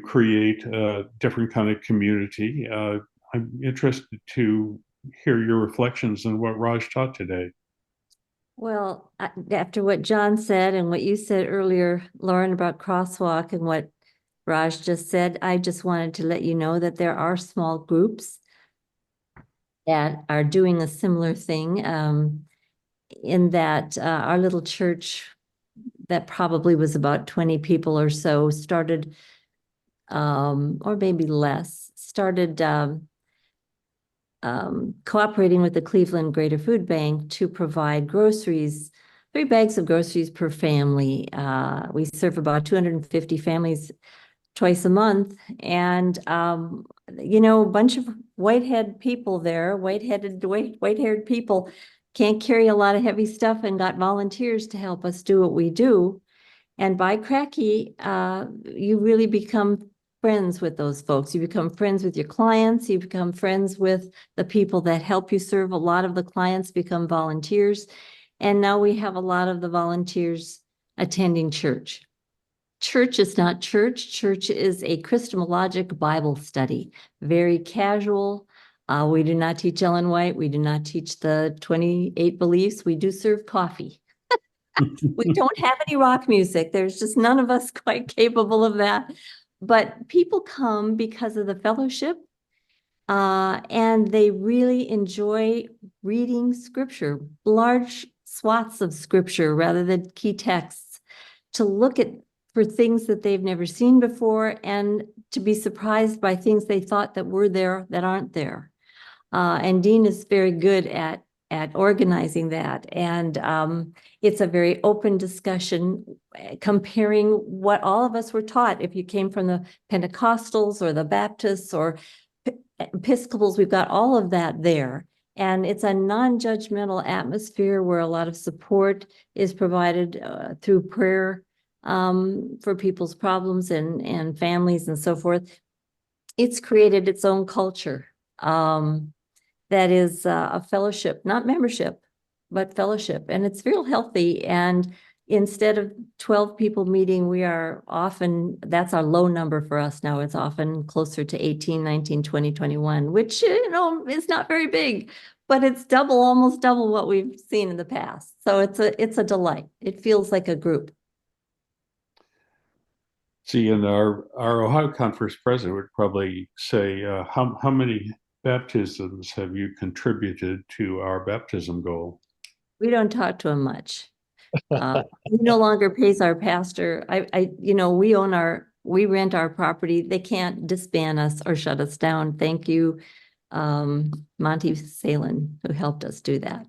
create a different kind of community. I'm interested to hear your reflections on what Raj taught today. Well, after what John said and what you said earlier, Lauren, about Crosswalk and what Raj just said, I just wanted to let you know that there are small groups that are doing a similar thing, in that our little church that probably was about 20 people or so started, or maybe less, started cooperating with the Cleveland Greater Food Bank to provide groceries, 3 bags of groceries per family. We serve about 250 families twice a month, and a bunch of white-haired people there, white-haired people can't carry a lot of heavy stuff, and got volunteers to help us do what we do. And by cracky, you really become friends with those folks. You become friends with your clients. You become friends with the people that help you serve. A lot of the clients become volunteers. And now we have a lot of the volunteers attending church. Church is not church. Church is a Christologic Bible study, very casual. We do not teach Ellen White. We do not teach the 28 beliefs. We do serve coffee. We don't have any rock music. There's just none of us quite capable of that. But people come because of the fellowship, and they really enjoy reading scripture, large swaths of scripture rather than key texts, to look at for things that they've never seen before, and to be surprised by things they thought that were there that aren't there. And Dean is very good at organizing that. And it's a very open discussion, comparing what all of us were taught. If you came from the Pentecostals or the Baptists or Episcopals, we've got all of that there. And it's a non-judgmental atmosphere where a lot of support is provided through prayer for people's problems and families and so forth. It's created its own culture. That is a fellowship, not membership, but fellowship. And it's real healthy. And instead of 12 people meeting, we are often, that's our low number for us now. It's often closer to 18, 19, 20, 21, which, is not very big, but it's almost double what we've seen in the past. So it's a delight. It feels like a group. See, and our Ohio Conference president would probably say, how many baptisms have you contributed to our baptism goal? We don't talk to him much. He no longer pays our pastor. We rent our property. They can't disband us or shut us down. Thank you, Monty Salin, who helped us do that.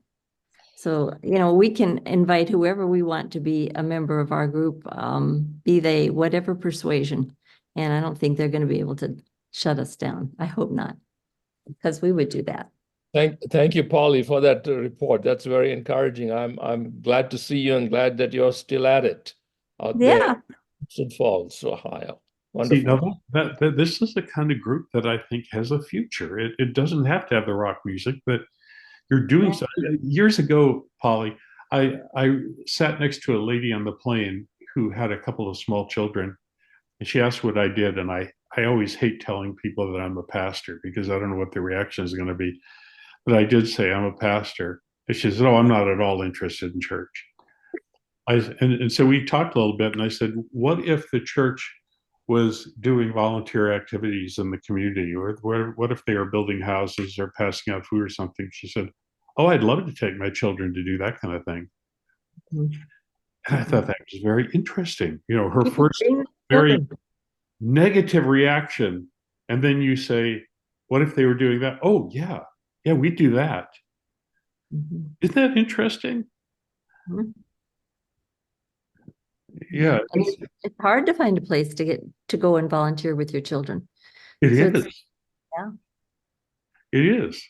So, we can invite whoever we want to be a member of our group, be they whatever persuasion. And I don't think they're going to be able to shut us down. I hope not, because we would do that. Thank you, Polly, for that report. That's very encouraging. I'm glad to see you and glad that you're still at it out there in St. Falls, Ohio. Wonderful. See, this is the kind of group that I think has a future. It doesn't have to have the rock music, but you're doing so. Years ago, Polly, I sat next to a lady on the plane who had a couple of small children, and she asked what I did, and I always hate telling people that I'm a pastor because I don't know what the reaction is going to be. But I did say I'm a pastor. And she said, "Oh, I'm not at all interested in church." and so we talked a little bit, and I said, what if the church was doing volunteer activities in the community, or what if they are building houses or passing out food or something? She said, oh, I'd love to take my children to do that kind of thing. And I thought that was very interesting. You know, her first very negative reaction, and then you say, what if they were doing that? Oh, yeah, we do that. Isn't that interesting? Yeah, I mean, it's hard to find a place to go and volunteer with your children. it So is. Yeah. It is.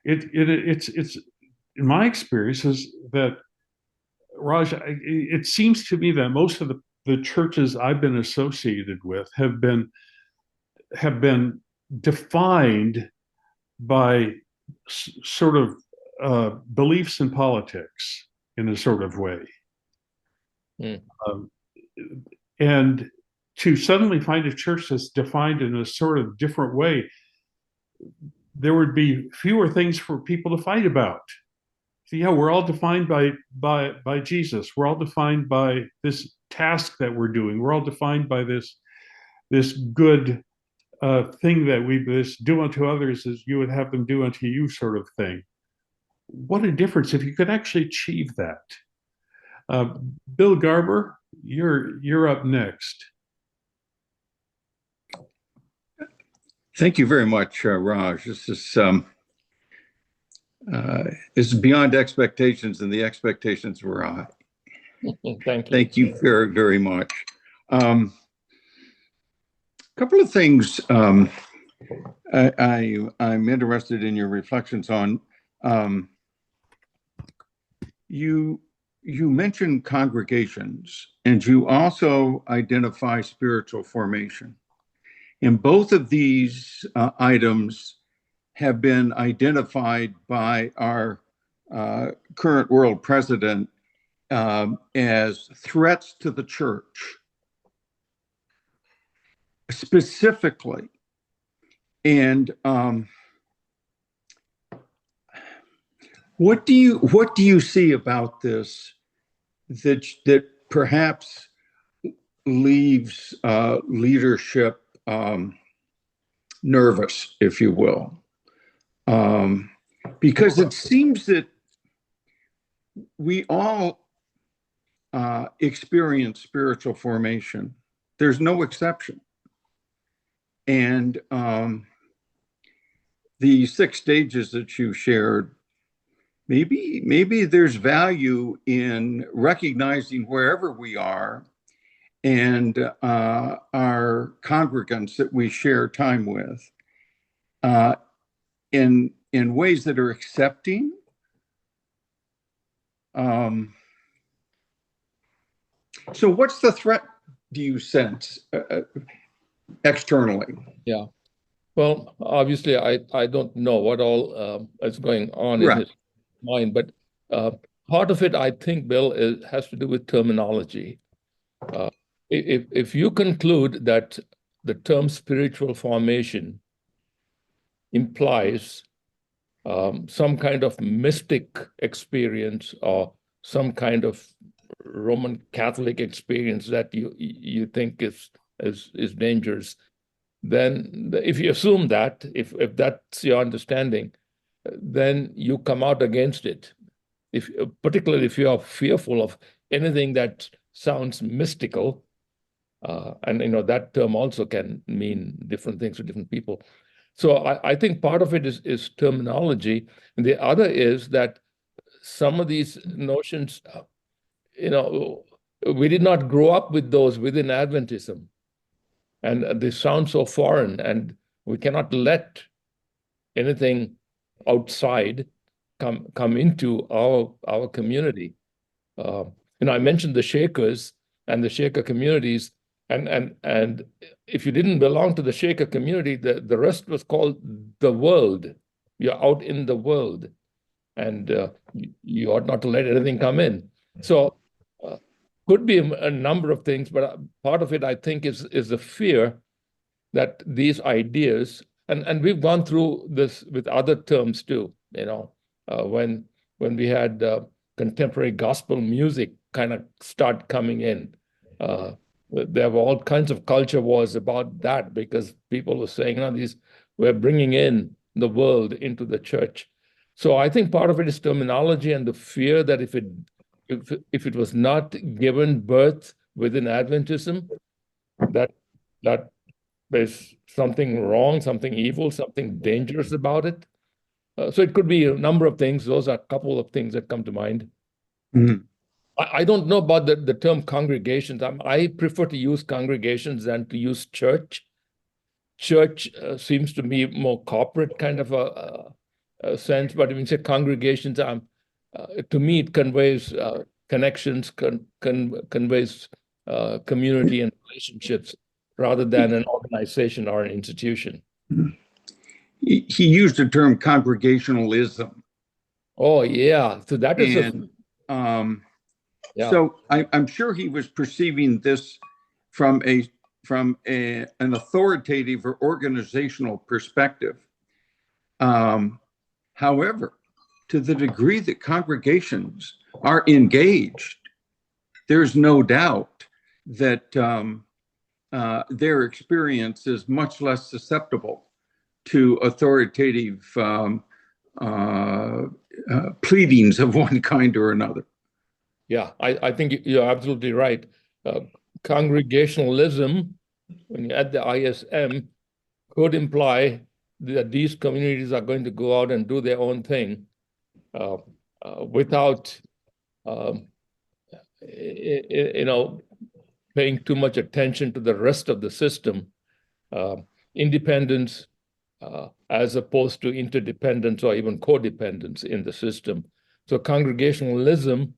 It's in my experience is that, Raj, it seems to me that most of the churches I've been associated with have been defined by sort of beliefs in politics in a sort of way. And to suddenly find a church that's defined in a sort of different way, there would be fewer things for people to fight about. So yeah, we're all defined by Jesus. We're all defined by this task that we're doing. We're all defined by this good thing that this do unto others as you would have them do unto you sort of thing. What a difference if you could actually achieve that. Bill Garber, you're up next. Thank you very much, Raj. This is beyond expectations, and the expectations were high. Thank you. Thank you very, very much. Couple of things I'm interested in your reflections on. You mentioned congregations, and you also identify spiritual formation. And both of these items have been identified by our current world president as threats to the church, specifically. And what do you see about this that perhaps leaves leadership nervous, if you will? Because it seems that we all experience spiritual formation. There's no exception. And the 6 stages that you shared, maybe there's value in recognizing wherever we are and our congregants that we share time with in ways that are accepting. So what's the threat do you sense externally? Yeah. Well, obviously, I don't know what all is going on Right. in his mind, but part of it, I think, Bill, has to do with terminology. If you conclude that the term spiritual formation implies some kind of mystic experience or some kind of Roman Catholic experience that you think is dangerous, then if you assume that, if that's your understanding, then you come out against it. Particularly if you are fearful of anything that sounds mystical, and that term also can mean different things to different people. So I think part of it is terminology, and the other is that some of these notions, we did not grow up with those within Adventism, and they sound so foreign, and we cannot let anything outside come into our community. I mentioned the Shakers and the Shaker communities, and if you didn't belong to the Shaker community, the rest was called the world. You're out in the world, and you ought not to let anything come in. So could be a number of things, but part of it, I think, is the fear that these ideas, and we've gone through this with other terms too, when we had contemporary gospel music kind of start coming in. There were all kinds of culture wars about that because people were saying, we're bringing in the world into the church. So I think part of it is terminology and the fear that if it was not given birth within Adventism, that there's something wrong, something evil, something dangerous about it. So it could be a number of things. Those are a couple of things that come to mind. Mhm. I don't know about the term congregations. I prefer to use congregations than to use church. Church seems to be more corporate kind of a sense, but when you say congregations, to me it conveys connections, conveys community and relationships rather than an organization or an institution. He used the term congregationalism. Oh yeah, so that is so I'm sure he was perceiving this from an authoritative or organizational perspective. However, to the degree that congregations are engaged, there's no doubt that their experience is much less susceptible to authoritative pleadings of one kind or another. Yeah, I think you're absolutely right. Congregationalism, when you add the ISM, could imply that these communities are going to go out and do their own thing without, paying too much attention to the rest of the system. Independence as opposed to interdependence or even codependence in the system. So congregationalism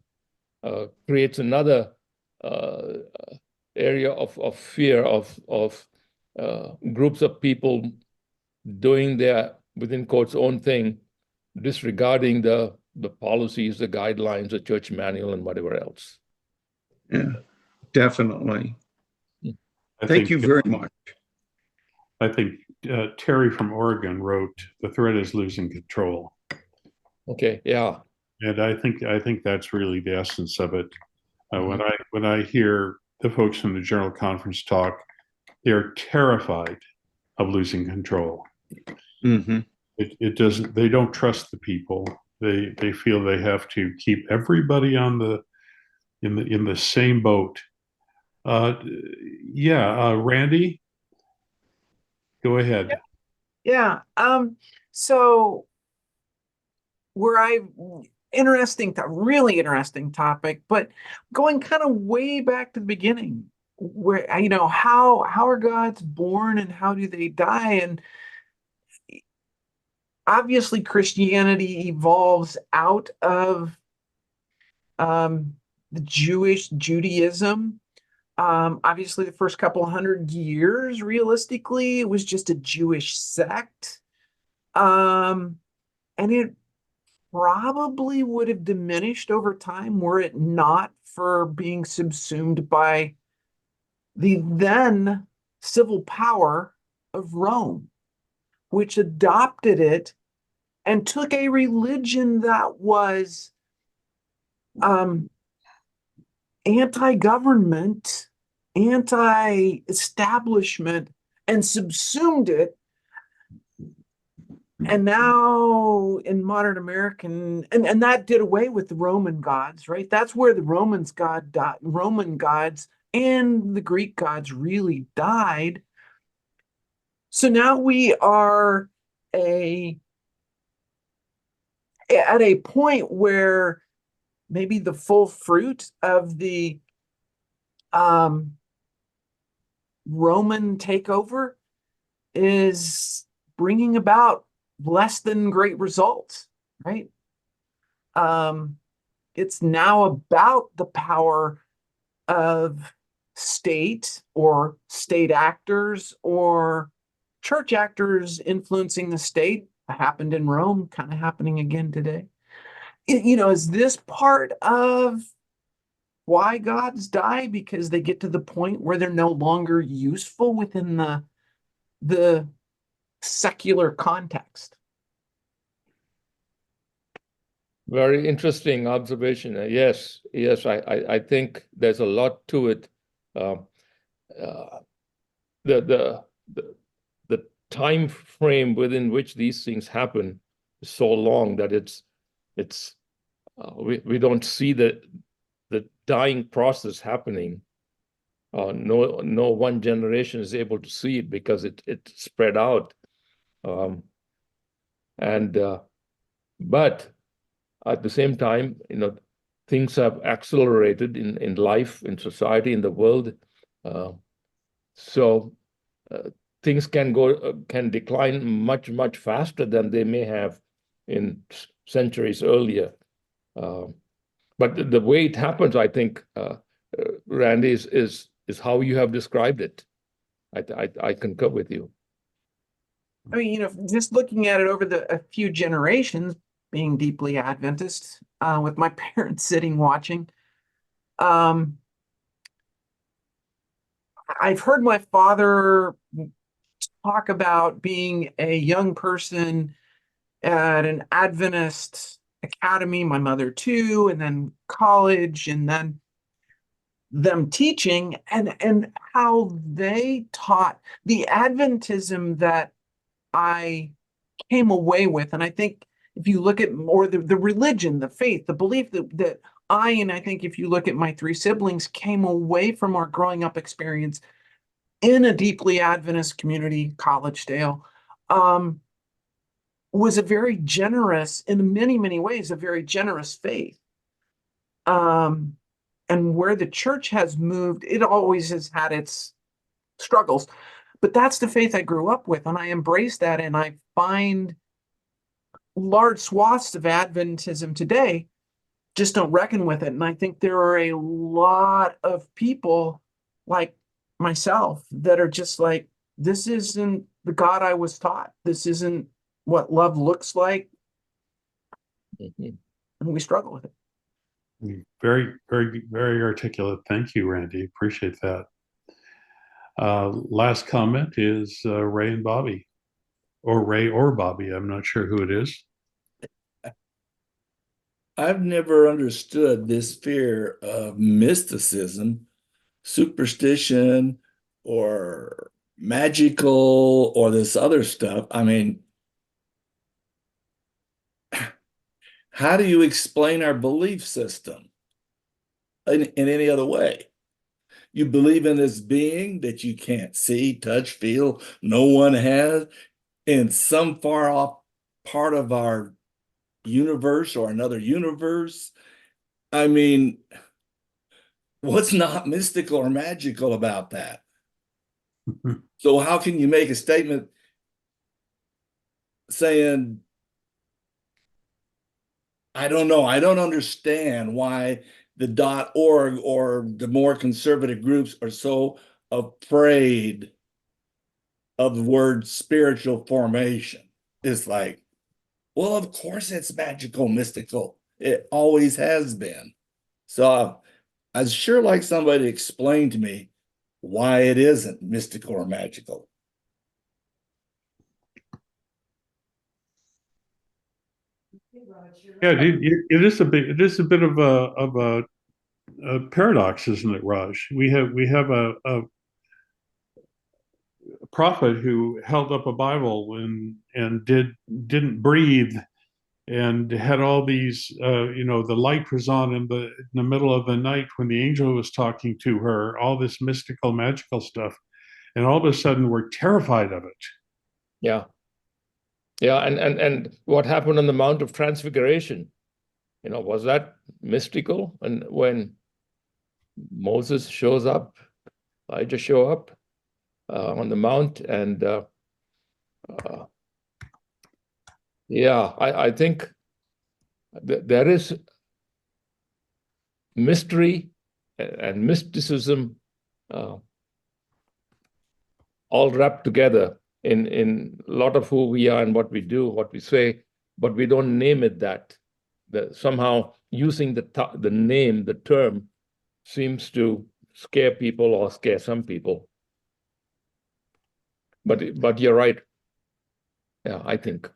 creates another area of fear of groups of people doing their, within quotes, own thing, disregarding the policies, the guidelines, the church manual, and whatever else. Yeah, definitely. Thank you very much. I think Terry from Oregon wrote, "The threat is losing control." Okay, yeah. And I think that's really the essence of it. When I hear the folks from the General Conference talk, they're terrified of losing control. Mm-hmm. It doesn't. They don't trust the people. They feel they have to keep everybody on in the same boat. Randy, go ahead. Yeah. So really interesting topic, but going kind of way back to the beginning, where how are gods born and how do they die? And obviously Christianity evolves out of the Judaism. Obviously the first couple 100 years, realistically, it was just a Jewish sect. And it probably would have diminished over time were it not for being subsumed by the then civil power of Rome, which adopted it and took a religion that was anti-government, anti-establishment, and subsumed it. And now in modern American, and that did away with the Roman gods, right? That's where the Roman gods and the Greek gods really died. So now we are at a point where maybe the full fruit of the Roman takeover is bringing about less than great results, right? It's now about the power of state or state actors or church actors influencing the state. It happened in Rome, kind of happening again today. Is this part of why gods die? Because they get to the point where they're no longer useful within the secular context. Very interesting observation. Yes, I think there's a lot to it. The time frame within which these things happen is so long that we don't see the dying process happening. No one generation is able to see it because it spread out. But at the same time, things have accelerated in life, in society, in the world. So things can decline much faster than they may have in centuries earlier. But the way it happens, I think, Randy, is how you have described it. I concur with you. I mean, just looking at it over a few generations, being deeply Adventist, with my parents sitting watching, I've heard my father talk about being a young person at an Adventist academy, my mother too, and then college, and then them teaching and how they taught the Adventism that I came away with. And I think if you look at more the religion, the faith, the belief that I think if you look at my three siblings, came away from our growing up experience in a deeply Adventist community, Collegedale, was a very generous, in many ways, a very generous faith. And where the church has moved, it always has had its struggles. But that's the faith I grew up with, and I embrace that, and I find large swaths of Adventism today just don't reckon with it. And I think there are a lot of people like myself that are just like, this isn't the God I was taught. This isn't what love looks like. Mm-hmm. And we struggle with it. Very articulate. Thank you, Randy. Appreciate that. Last comment is Ray and Bobby, or Ray or Bobby. I'm not sure who it is. I've never understood this fear of mysticism, superstition, or magical, or this other stuff. I mean, how do you explain our belief system in any other way? You believe in this being that you can't see, touch, feel, no one has, in some far off part of our universe or another universe. I mean, what's not mystical or magical about that? So how can you make a statement saying, I don't know, I don't understand why the .org or the more conservative groups are so afraid of the word spiritual formation. It's like, well, of course it's magical, mystical. It always has been. So I'd sure like somebody to explain to me why it isn't mystical or magical. Yeah, it is a bit of a paradox, isn't it, Raj? We have a prophet who held up a Bible and didn't breathe, and had all these the light was on in the middle of the night when the angel was talking to her, all this mystical, magical stuff, and all of a sudden we're terrified of it. Yeah. And what happened on the Mount of Transfiguration? Was that mystical? And when Moses shows up, Elijah show up on the mount, and I think there is mystery and mysticism all wrapped together in a lot of who we are and what we do, what we say, but we don't name it that. Somehow using the name, the term, seems to scare people or scare some people. But you're right. Yeah, I think.